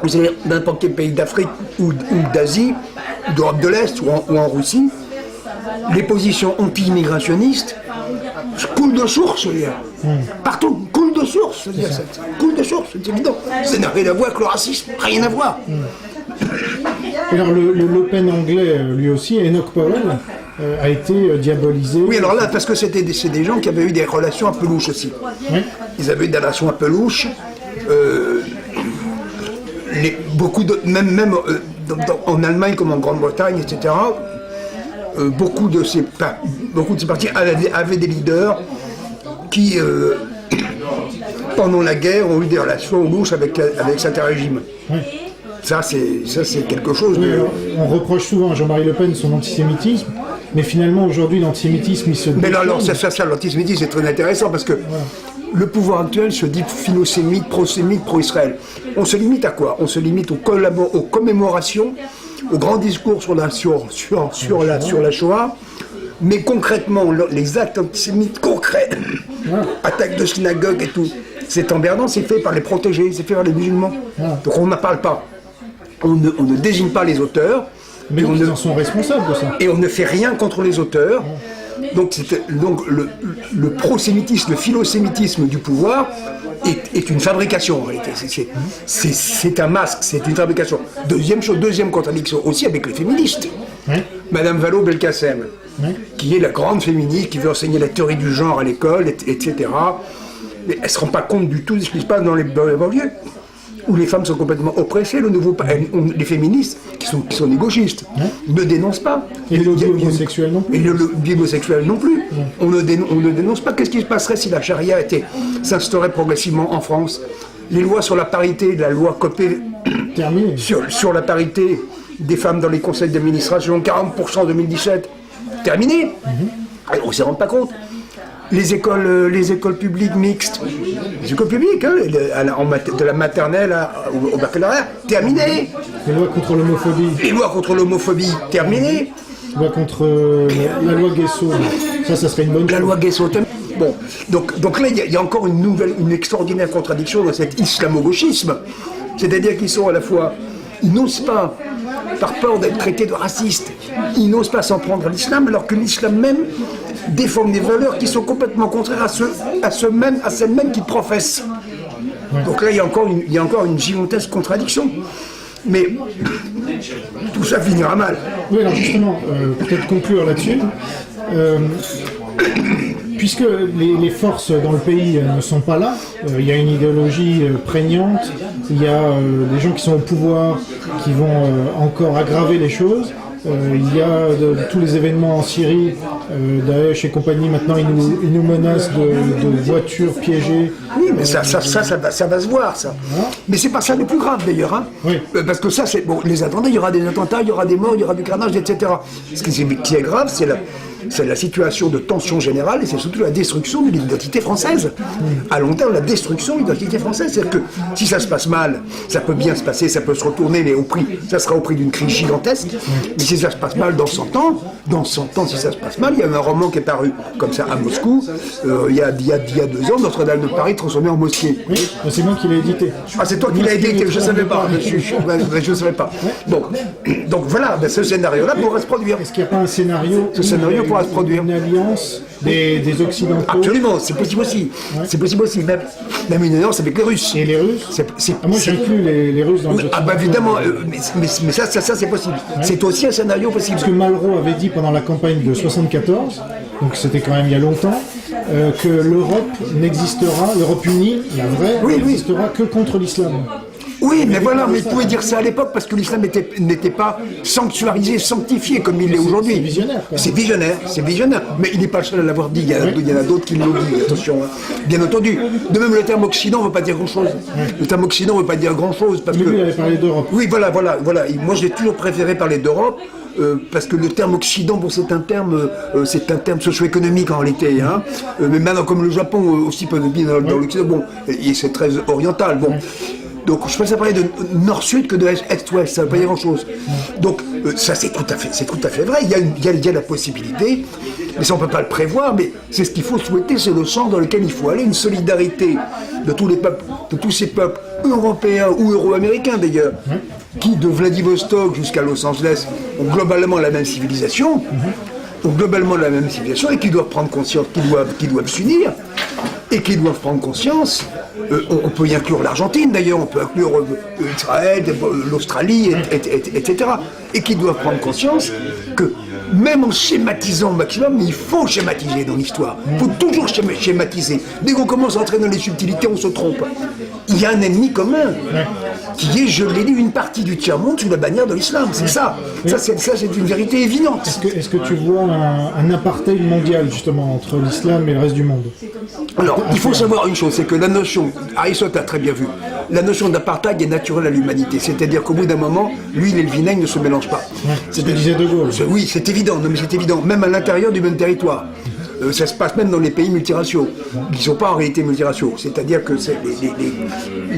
vous allez dans n'importe quel pays d'Afrique ou d'Asie, ou d'Europe de l'Est ou en Russie, les positions anti-immigrationnistes coulent de source, je veux dire. Partout, coulent de source, je veux dire. Coulent de source, c'est évident. Ça n'a rien à voir avec le racisme, rien à voir. Alors le Pen anglais, lui aussi, Enoch Powell, a été diabolisé. Oui, alors là, parce que c'est des gens qui avaient eu des relations un peu louches aussi. Oui. Ils avaient eu des relations un peu louches. Beaucoup de, même en Allemagne comme en Grande-Bretagne, etc., beaucoup de ces partis avaient des leaders qui, pendant la guerre, ont eu des relations louches avec certains régimes. Oui. Ça, c'est quelque chose de... On reproche souvent à Jean-Marie Le Pen son antisémitisme, mais finalement aujourd'hui l'antisémitisme il se... Mais là, alors, ça, l'antisémitisme c'est très intéressant parce que le pouvoir actuel se dit philosémite, pro-Israël. On se limite à quoi? On se limite aux commémorations, aux grands discours sur la Shoah, mais concrètement, les actes antisémites concrets, attaques de synagogues et tout, c'est emmerdant, c'est fait par les protégés, c'est fait par les musulmans. Donc on n'en parle pas. On ne désigne pas les auteurs. Mais ils en sont responsables de ça. Et on ne fait rien contre les auteurs. Donc le prosémitisme, le philosémitisme du pouvoir est une fabrication en réalité. C'est un masque, c'est une fabrication. Deuxième contradiction aussi avec les féministes. Madame Vallaud-Belkacem, qui est la grande féministe, qui veut enseigner la théorie du genre à l'école, etc. Mais elle ne se rend pas compte du tout de ce qui se passe dans les banlieues, où les femmes sont complètement oppressées. Les féministes, qui sont des gauchistes, ne dénoncent pas. Et le homosexuel non plus. Et le homosexuel non plus. On ne dénonce pas. Qu'est-ce qui se passerait si la charia s'instaurait progressivement en France? Les lois sur la parité, la loi Copé sur la parité des femmes dans les conseils d'administration, 40% en 2017, terminé. On ne s'en rend pas compte. Les écoles publiques mixtes, les écoles publiques, hein, de la maternelle au baccalauréat, terminé. Les lois contre l'homophobie. Les lois contre l'homophobie, terminé. Loi contre la loi Guesso, ça serait une bonne chose. La loi Guesso, bon, donc là, il y a encore une extraordinaire contradiction dans cet islamo-gauchisme. C'est-à-dire qu'ils sont à la fois, ils n'osent pas, par peur d'être traités de racistes, ils n'osent pas s'en prendre à l'islam, alors que l'islam même déforme des valeurs qui sont complètement contraires à celles mêmes qu'ils professent. Donc là, il y a encore une gigantesque contradiction. Mais tout ça finira mal. Oui, alors justement, peut-être conclure là-dessus. Puisque les forces dans le pays ne sont pas là, il y a une idéologie prégnante, il y a des gens qui sont au pouvoir qui vont encore aggraver les choses. Il y a tous les événements en Syrie, Daesh et compagnie, maintenant ils nous menacent de voitures piégées. Oui, mais ça va se voir, ça. Mais c'est pas ça le plus grave d'ailleurs. Hein. Oui. Parce que ça, c'est bon, les attentats, il y aura des attentats, il y aura des morts, il y aura du carnage, etc. Ce qui est grave, c'est la situation de tension générale et c'est surtout la destruction de l'identité française. À long terme, la destruction de l'identité française. C'est-à-dire que si ça se passe mal, ça peut bien se passer, ça peut se retourner, mais ça sera au prix d'une crise gigantesque. Mais si ça se passe mal dans 100 ans, si ça se passe mal, il y a un roman qui est paru comme ça à Moscou, il y a 2 ans, Notre-Dame de Paris transformée en mosquée. Oui, c'est moi qui l'ai édité. Ah, c'est toi qui l'as édité, je ne savais pas. Je ne savais pas. Bon, donc voilà, ce scénario-là pourrait se produire. Est-ce qu'il n'y a pas un scénario pourra se produire. Une alliance des Occidentaux? Absolument, c'est possible aussi. C'est possible aussi, même une alliance avec les Russes. Et les Russes? Moi j'inclus les Russes dans les Occidentaux. Ah bah évidemment, mais ça c'est possible. C'est aussi un scénario possible. Parce que Malraux avait dit pendant la campagne de 74, donc c'était quand même il y a longtemps, que l'Europe unie, la vraie, n'existera que contre l'islam. Oui, mais voilà, mais il pouvait dire ça à l'époque parce que l'islam n'était pas sanctuarisé, sanctifié comme il l'est aujourd'hui. C'est visionnaire. C'est visionnaire. Mais il n'est pas le seul à l'avoir dit. Il y en a d'autres qui l'ont dit, attention. Bien entendu. De même, le terme Occident ne veut pas dire grand-chose. Le terme Occident ne veut pas dire grand-chose. Parce que il avait parlé d'Europe. Oui, voilà. Moi, j'ai toujours préféré parler d'Europe parce que le terme Occident, bon, c'est un terme socio-économique en réalité, hein. Mais maintenant, comme le Japon aussi peut être dans l'Occident, bon, et c'est très oriental, bon. Donc je préfère parler de nord-sud que de est-ouest, ça ne veut pas dire grand-chose. Donc ça c'est tout à fait vrai, il y a la possibilité, mais ça on ne peut pas le prévoir, mais c'est ce qu'il faut souhaiter, c'est le sens dans lequel il faut aller, une solidarité de tous les peuples, de tous ces peuples européens ou euro-américains d'ailleurs, qui de Vladivostok jusqu'à Los Angeles ont globalement la même civilisation, et qui doivent prendre conscience, qui doivent s'unir, et qui doivent prendre conscience. On peut y inclure l'Argentine d'ailleurs, on peut inclure Israël, l'Australie, etc. Et qui doivent prendre conscience que même en schématisant au maximum, il faut schématiser dans l'histoire. Il faut toujours schématiser. Dès qu'on commence à entrer dans les subtilités, on se trompe. Il y a un ennemi commun, qui est, je l'ai dit, une partie du tiers-monde sous la bannière de l'islam. C'est ça. Ça, c'est une vérité évidente. Est-ce que tu vois un apartheid mondial, justement, entre l'islam et le reste du monde? Alors, il faut savoir une chose, c'est que la notion, Aristote a très bien vu, la notion d'apartheid est naturelle à l'humanité. C'est-à-dire qu'au bout d'un moment, l'huile et le vinaigre ne se mélangent pas. C'est ce que disait De Gaulle. Oui, c'est évident, non, mais c'est évident, même à l'intérieur du même territoire. Ça se passe même dans les pays multiraciaux, qui ne sont pas en réalité multiraciaux. C'est-à-dire que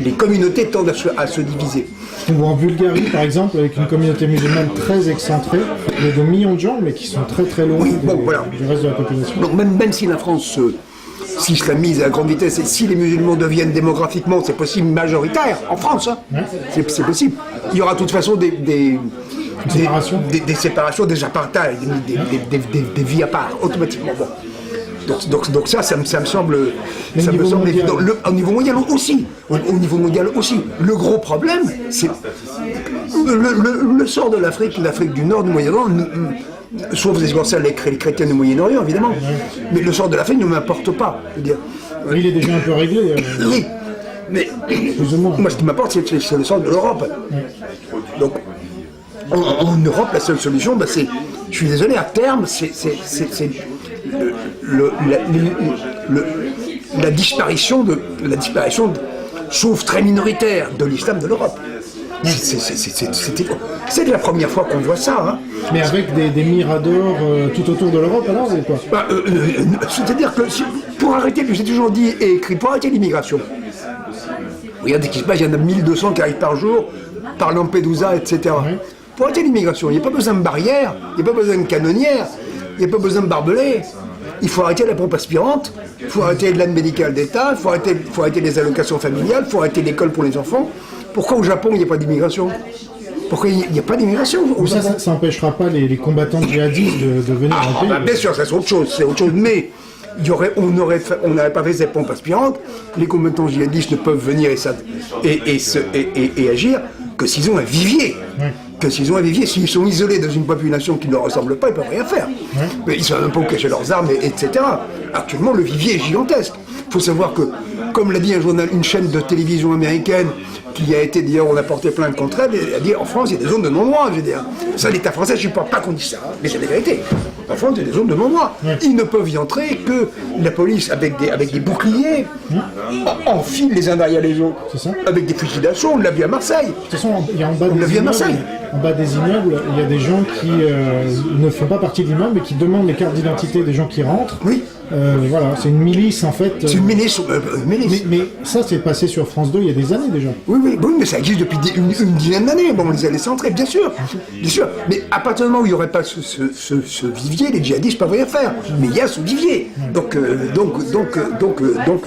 les communautés tendent à se diviser. Ou en Bulgarie, par exemple, avec une communauté musulmane très excentrée, il y a des millions de gens, mais qui sont très très loin du reste de la population. Donc même si la France s'islamise à grande vitesse, et si les musulmans deviennent démographiquement, c'est possible, majoritaire, en France, hein, c'est possible. Il y aura de toute façon des séparations, des apartheids, des vies à part, automatiquement. Bon. Donc ça me semble évident. Au niveau mondial aussi. Au niveau mondial aussi. Le gros problème, c'est le sort de l'Afrique du Nord, du Moyen-Orient, sauf les chrétiens du Moyen-Orient, évidemment. Mais le sort de l'Afrique ne m'importe pas. Je veux dire. Il est déjà un peu réglé. Oui. Mais moi, ce qui m'importe, c'est le sort de l'Europe. Donc, en Europe, la seule solution, c'est, je suis désolé, à terme, c'est la disparition, sauf très minoritaire, de l'islam de l'Europe. C'est la première fois qu'on voit ça. Hein. Mais avec des miradors tout autour de l'Europe, alors, ou quoi? C'est-à-dire que pour arrêter, j'ai toujours dit et écrit, pour arrêter l'immigration, regardez ce qui se passe, il y en a 1200 qui arrivent par jour, par Lampedusa, etc. Oui. Pour arrêter l'immigration, il n'y a pas besoin de barrières, il n'y a pas besoin de canonnières, il n'y a pas besoin de barbelés. Il faut arrêter la pompe aspirante, il faut arrêter l'aide médicale d'État, il faut arrêter les allocations familiales, il faut arrêter l'école pour les enfants. Pourquoi au Japon il n'y a pas d'immigration? Pourquoi il n'y a pas d'immigration? Ça n'empêchera pas les combattants djihadistes de venir en pays. Bien sûr, ça c'est autre chose, mais on n'aurait pas fait cette pompe aspirante, les combattants djihadistes ne peuvent venir et agir que s'ils ont un vivier. S'ils sont isolés dans une population qui ne leur ressemble pas, ils ne peuvent rien faire. Mais ils ne savent même pas où cacher leurs armes, etc. Actuellement, le vivier est gigantesque. Il faut savoir que, comme l'a dit une chaîne de télévision américaine, qui a été, d'ailleurs, on a porté plainte contre elle, elle a dit en France, il y a des zones de non-droit, je veux dire. Ça, l'État français, je ne supporte pas qu'on dise ça, hein, mais c'est la vérité. En France, il y a des zones de non-droit. Ils ne peuvent y entrer que la police, avec des boucliers, enfile les uns derrière les autres. C'est ça. Avec des fusils d'assaut, on l'a vu à Marseille. De toute façon, il y a en bas des immeubles, il y a des gens qui ne font pas partie de l'immeuble, mais qui demandent les cartes d'identité des gens qui rentrent. Oui. Voilà, c'est une milice en fait. C'est une milice. Mais ça, c'est passé sur France 2 il y a des années déjà. Oui, mais ça existe depuis une dizaine d'années. Bon, on les a laissés entrer, bien sûr. Mais à partir du moment où il n'y aurait pas ce vivier, les djihadistes ne peuvent rien faire. Mais il y a ce vivier. Donc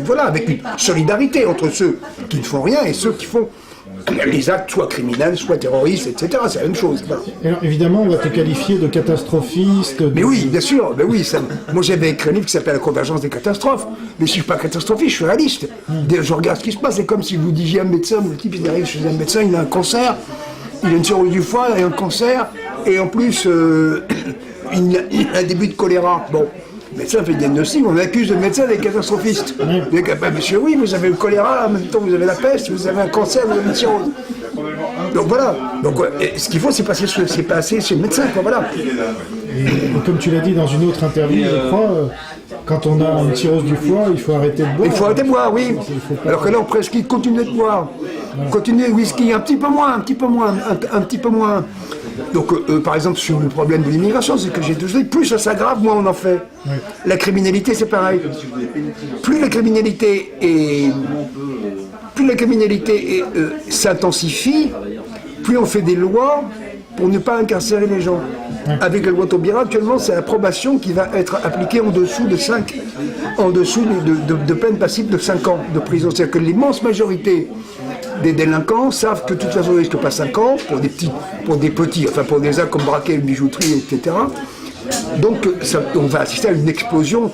voilà, avec une solidarité entre ceux qui ne font rien et ceux qui font les actes soit criminels, soit terroristes, etc. C'est la même chose. Voilà. Alors évidemment, on va te qualifier de catastrophiste. Mais oui, bien sûr. Mais oui, moi j'avais écrit un livre qui s'appelle La convergence des catastrophes. Mais si je ne suis pas catastrophiste, je suis réaliste. Je regarde ce qui se passe. C'est comme si vous disiez à un médecin, le type il arrive chez un médecin, il a un cancer, il a une cirrhose du foie, il a un cancer, et en plus il a un début de choléra. Bon. Le médecin fait le diagnostic, on accuse le médecin d'être catastrophiste. Monsieur, oui, vous avez le choléra, en même temps vous avez la peste, vous avez un cancer, vous avez une cirrhose. Donc voilà. Donc ce qu'il faut, c'est passer chez le médecin, quoi, voilà. Et comme tu l'as dit dans une autre interview, je crois, quand on a une cirrhose du foie, il faut arrêter de boire. Il faut arrêter de boire, oui. Alors que là, on prescrit, continuez de boire. Continuez, whisky, un petit peu moins. Donc, par exemple, sur le problème de l'immigration, c'est que j'ai toujours dit, plus ça s'aggrave, moins on en fait. Ouais. La criminalité, c'est pareil. Plus la criminalité s'intensifie, plus on fait des lois pour ne pas incarcérer les gens. Avec la loi Taubira, actuellement, c'est la probation qui va être appliquée en dessous de peine passible de 5 ans de prison. C'est-à-dire que l'immense majorité des délinquants savent que de toute façon, ils ne risquent pas 5 ans pour des petits, enfin pour des actes comme braquer une bijouterie, etc. Donc on va assister à une explosion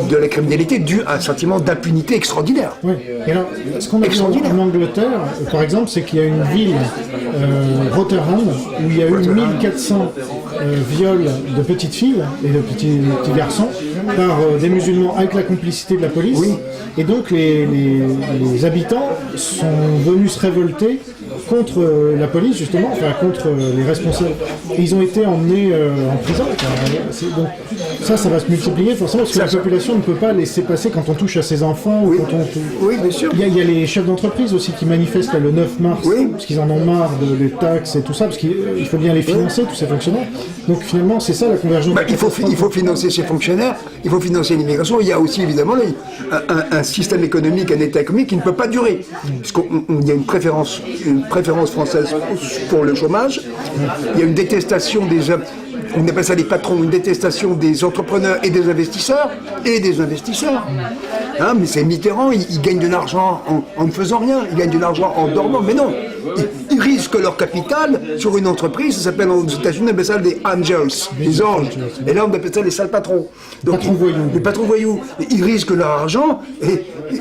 de la criminalité due à un sentiment d'impunité extraordinaire. Oui. Et alors, ce qu'on a vu en Angleterre, par exemple, c'est qu'il y a une ville, Rotherham, où il y a eu 1400 viols de petites filles et de petits garçons par des musulmans avec la complicité de la police. Oui. Et donc les habitants sont venus se révolter contre la police, justement, enfin contre les responsables. Et ils ont été emmenés en prison. Donc ça va se multiplier forcément, parce que la population ne peut pas laisser passer quand on touche à ses enfants. Oui, ou quand oui, bien sûr. Il y a les chefs d'entreprise aussi qui manifestent là, le 9 mars, parce qu'ils en ont marre des taxes et tout ça, parce qu'il faut bien les financer, tous ces fonctionnaires. Donc finalement, c'est ça la convergence. Il faut financer ces fonctionnaires, il faut financer l'immigration. Il y a aussi évidemment un système économique, un État économique qui ne peut pas durer. Puisqu'il y a une préférence française pour le chômage, il y a une détestation on appelle ça des patrons, une détestation des entrepreneurs et des investisseurs. Hein, mais c'est Mitterrand, il gagne de l'argent en ne faisant rien, il gagne de l'argent en dormant, mais non. Ils risquent leur capital sur une entreprise, ça s'appelle aux États-Unis, on appelle ça des angels, des anges. Et là, on appelle ça les sales patrons. Donc, les patrons voyous. Ils risquent leur argent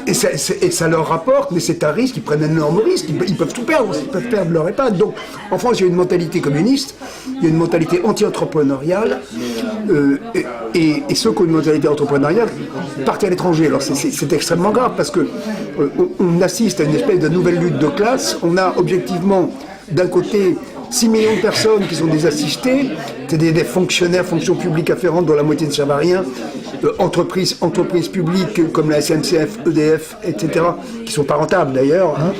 et ça leur rapporte, mais c'est un risque, ils prennent un énorme risque, ils peuvent tout perdre, ils peuvent perdre leur EHPAD. Donc, en France, il y a une mentalité communiste, il y a une mentalité anti-entrepreneuriale, et ceux qui ont une mentalité entrepreneuriale partent à l'étranger. Alors, c'est extrêmement grave parce que on assiste à une espèce de nouvelle lutte de classe. On a objectivement, d'un côté, 6 millions de personnes qui sont des assistés, c'est des fonctionnaires, fonctions publiques afférentes dont la moitié ne servent à rien, entreprises publiques comme la SNCF, EDF, etc., qui sont pas rentables d'ailleurs, hein,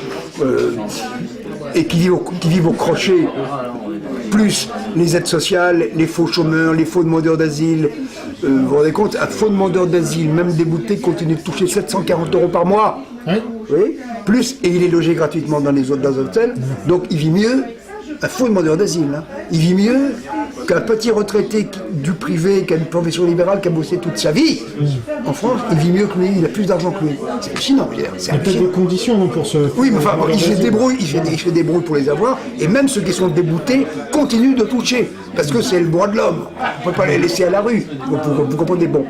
et qui vivent au crochet, plus les aides sociales, les faux chômeurs, les faux demandeurs d'asile. Vous vous rendez compte, un faux demandeur d'asile, même débouté, continue de toucher 740 € par mois. Oui. Plus, et il est logé gratuitement dans les hôtels, donc il vit mieux, un faux demandeur d'asile, hein, il vit mieux qu'un petit retraité du privé, qui a une profession libérale, qui a bossé toute sa vie. En France, il vit mieux que lui, il a plus d'argent que lui. C'est hallucinant, Pierre. Il y a peut-être des conditions pour ce... Oui, mais enfin, il se débrouille pour les avoir, et même ceux qui sont déboutés continuent de toucher, parce que c'est le droit de l'homme. On ne peut pas les laisser à la rue. Vous comprenez, bon.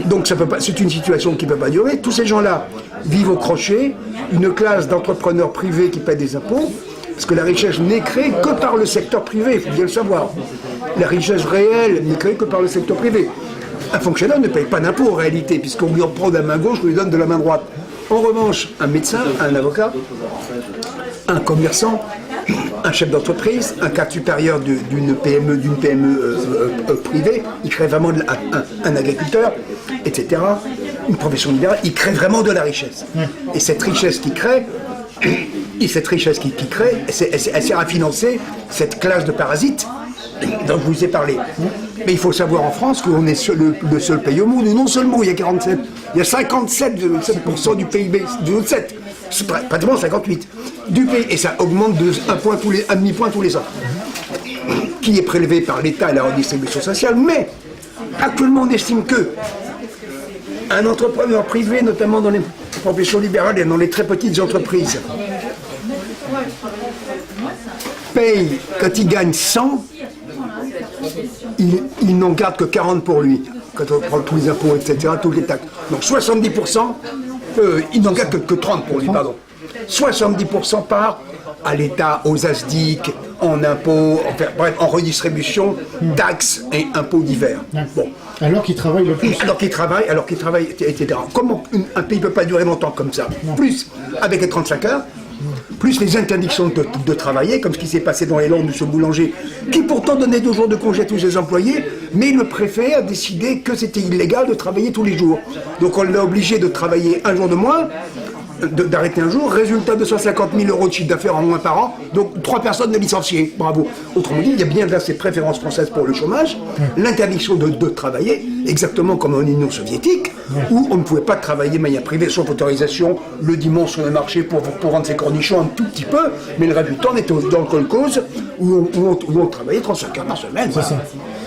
Donc ça peut pas, c'est une situation qui ne peut pas durer. Tous ces gens-là vivent au crochet, une classe d'entrepreneurs privés qui paient des impôts, parce que la richesse n'est créée que par le secteur privé, il faut bien le savoir. La richesse réelle n'est créée que par le secteur privé. Un fonctionnaire ne paye pas d'impôts en réalité, puisqu'on lui en prend de la main gauche, on lui donne de la main droite. En revanche, un médecin, un avocat, un commerçant, un chef d'entreprise, un cadre supérieur d'une PME privée, il crée vraiment un agriculteur, etc., une profession libérale, il crée vraiment de la richesse. Et cette richesse qu'il crée, elle sert à financer cette classe de parasites dont je vous ai parlé. Mais il faut savoir en France qu'on est le seul pays au monde, où non seulement il y a 57% du PIB, pratiquement 58% du pays, et ça augmente de 1 demi-point tous les ans, qui est prélevé par l'État et la redistribution sociale. Mais actuellement on estime que un entrepreneur privé, notamment dans les professions libérales et dans les très petites entreprises, paye, quand il gagne 100, il n'en garde que 40 pour lui, quand on prend tous les impôts, etc., tous les taxes. Donc 70%, il n'en garde que 30 pour lui, pardon. 70% part à l'État, aux ASDIC, en impôts, bref, en redistribution, taxes et impôts divers. Bon. Alors qu'il travaille le plus. Alors qu'il travaille, etc. Comment un pays ne peut pas durer longtemps comme ça? Plus avec les 35 heures, plus les interdictions de travailler, comme ce qui s'est passé dans les Landes de ce boulanger, qui pourtant donnait 2 jours de congé à tous ses employés, mais le préfet a décidé que c'était illégal de travailler tous les jours. Donc on l'a obligé de travailler un jour de moins, d'arrêter un jour, résultat 250 000 euros de chiffre d'affaires en moins par an, donc 3 personnes de licenciées, bravo. Autrement dit, il y a bien là ces préférences françaises pour le chômage, l'interdiction de travailler, exactement comme en Union soviétique, où on ne pouvait pas travailler de manière privée, sauf autorisation, le dimanche sur le marché pour rendre ses cornichons un tout petit peu, mais le reste du temps on était dans le kolkhoz, où on travaillait 35 heures par semaine. C'est ça.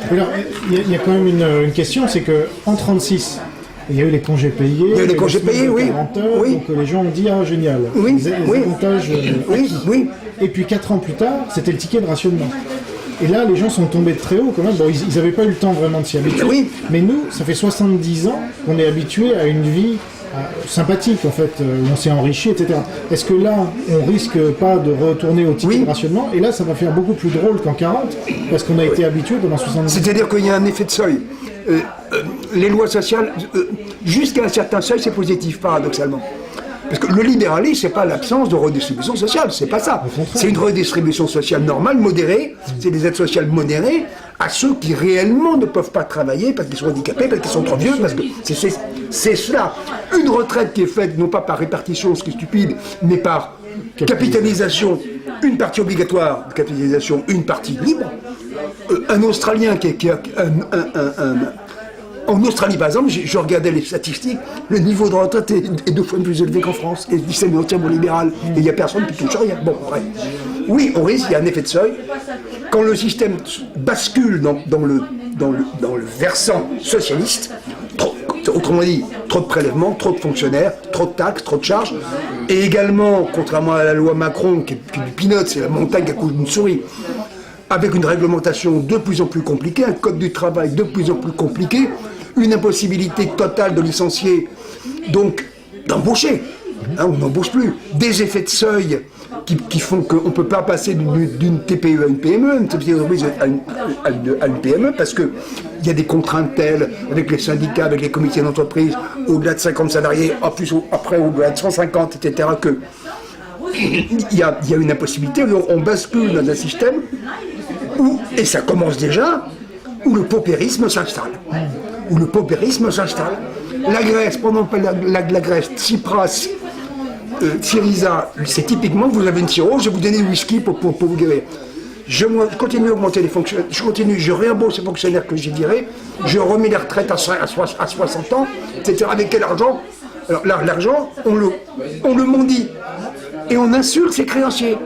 Alors, il y a quand même une question, c'est qu'en 1936, il y a eu les congés payés. Il y a eu les congés payés, oui. 40 heures, Oui. Donc les gens ont dit, ah génial, Oui, les oui. avantages acquis. Oui. Et puis 4 ans plus tard, c'était le ticket de rationnement. Et là, les gens sont tombés de très haut quand même. Bon, ils n'avaient pas eu le temps vraiment de s'y habituer. Oui. Mais nous, ça fait 70 ans qu'on est habitués à une vie sympathique, en fait, où on s'est enrichi, etc. Est-ce que là, on risque pas de retourner au ticket de rationnement? Et là, ça va faire beaucoup plus drôle qu'en 40, parce qu'on a été habitué pendant 70 ans. C'est-à-dire qu'il y a un effet de seuil. Les lois sociales, jusqu'à un certain seuil, c'est positif, paradoxalement. Parce que le libéralisme, c'est pas l'absence de redistribution sociale, c'est pas ça. C'est une redistribution sociale normale, modérée, c'est des aides sociales modérées à ceux qui réellement ne peuvent pas travailler parce qu'ils sont handicapés, parce qu'ils sont trop vieux, parce que c'est cela. Une retraite qui est faite non pas par répartition, ce qui est stupide, mais par capitalisation, une partie obligatoire de capitalisation, une partie libre. Un Australien en Australie, par exemple, je regardais les statistiques, le niveau de retraite est 2 fois plus élevé qu'en France. Et le système est entièrement libéral. Et il n'y a personne qui touche rien. Bon, bref. Oui, on risque, il y a un effet de seuil. Quand le système bascule dans le versant socialiste, autrement dit, trop de prélèvements, trop de fonctionnaires, trop de taxes, trop de charges, et également, contrairement à la loi Macron, qui est du peanut, c'est la montagne qui accouche d'une souris, avec une réglementation de plus en plus compliquée, un code du travail de plus en plus compliqué, une impossibilité totale de licencier, donc d'embaucher. On n'embauche plus. Des effets de seuil qui font qu'on ne peut pas passer d'une TPE à une PME, une petite entreprise à une PME, parce qu'il y a des contraintes telles, avec les syndicats, avec les comités d'entreprise, au-delà de 50 salariés, après au-delà de 150, etc., que il y a une impossibilité, on bascule dans un système et ça commence déjà, où le paupérisme s'installe. La Grèce, pendant la Grèce, Tsipras, Syriza, c'est typiquement, vous avez une cirrhose, je vais vous donner du whisky pour vous guérir. Je continue à augmenter les fonctionnaires, je réembauche les fonctionnaires que j'ai virés, je remets les retraites à 60 ans, etc. Avec quel argent? Alors là, l'argent, on le mendie. Et on insulte ses créanciers.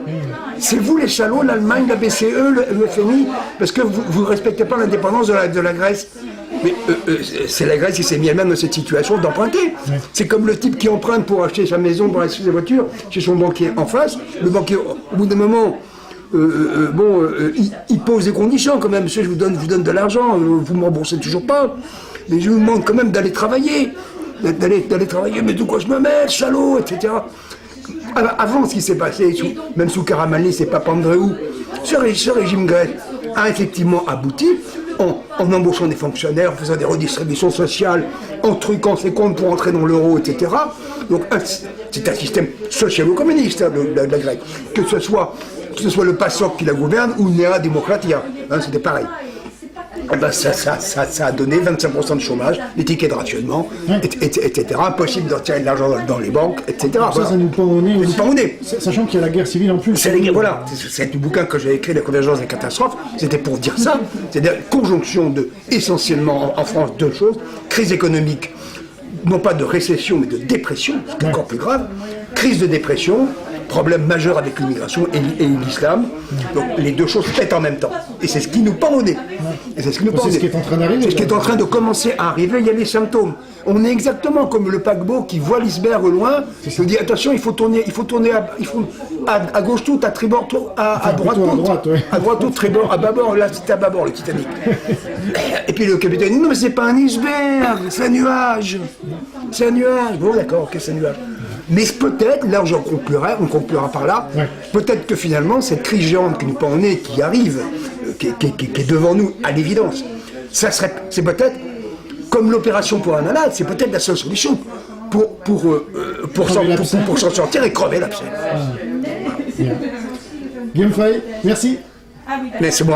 C'est vous les salauds, l'Allemagne, la BCE, le FMI, parce que vous ne respectez pas l'indépendance de la Grèce. Mais c'est la Grèce qui s'est mis elle-même dans cette situation d'emprunter. C'est comme le type qui emprunte pour acheter sa maison, pour acheter sa voiture, chez son banquier en face. Le banquier, au bout d'un moment, il pose des conditions quand même. Monsieur, je vous donne de l'argent, vous ne me remboursez toujours pas. Mais je vous demande quand même d'aller travailler. D'aller travailler, mais de quoi je me mets, salaud, etc. Avant, ce qui s'est passé, même sous Karamanli, c'est Papandréou, ce régime grec a effectivement abouti en embauchant des fonctionnaires, en faisant des redistributions sociales, en truquant ses comptes pour entrer dans l'euro, etc. Donc c'est un système socialo-communiste, la Grèce. Que ce soit le PASOK qui la gouverne ou Nea Demokratia, c'était pareil. Eh ben ça a donné 25% de chômage, les tickets de rationnement, etc. Impossible d'en tirer de l'argent dans les banques, etc. Ça nous pend au nez. Aussi. Sachant qu'il y a la guerre civile en plus. Voilà, c'est du bouquin que j'ai écrit, La convergence des catastrophes, c'était pour dire ça. C'est-à-dire conjonction de, essentiellement en France, 2 choses. Crise économique, non pas de récession, mais de dépression, ce qui est encore plus grave. Crise de dépression, problème majeur avec l'immigration et l'islam. Donc les 2 choses pètent en même temps. Et c'est ce qui nous pend au nez. C'est ce qui est en train d'arriver. C'est ce qui est en train de commencer à arriver, il y a les symptômes. On est exactement comme le paquebot qui voit l'iceberg au loin, qui dit attention, il faut tourner à gauche tout, à tribord tout, à droite tout. À droite tout, tribord, à bâbord, là c'était à bâbord le Titanic. Et puis le capitaine dit non mais c'est pas un iceberg, c'est un nuage. C'est un nuage. Bon d'accord, ok, c'est un nuage. Mais peut-être, là on conclura par là, peut-être que finalement cette crise géante qui nous pend au nez, qui arrive, qui est devant nous à l'évidence, c'est peut-être comme l'opération pour un malade, c'est peut-être la seule solution pour s'en sortir et crever l'abcès. Guillaume Fay, merci. Mais c'est moi.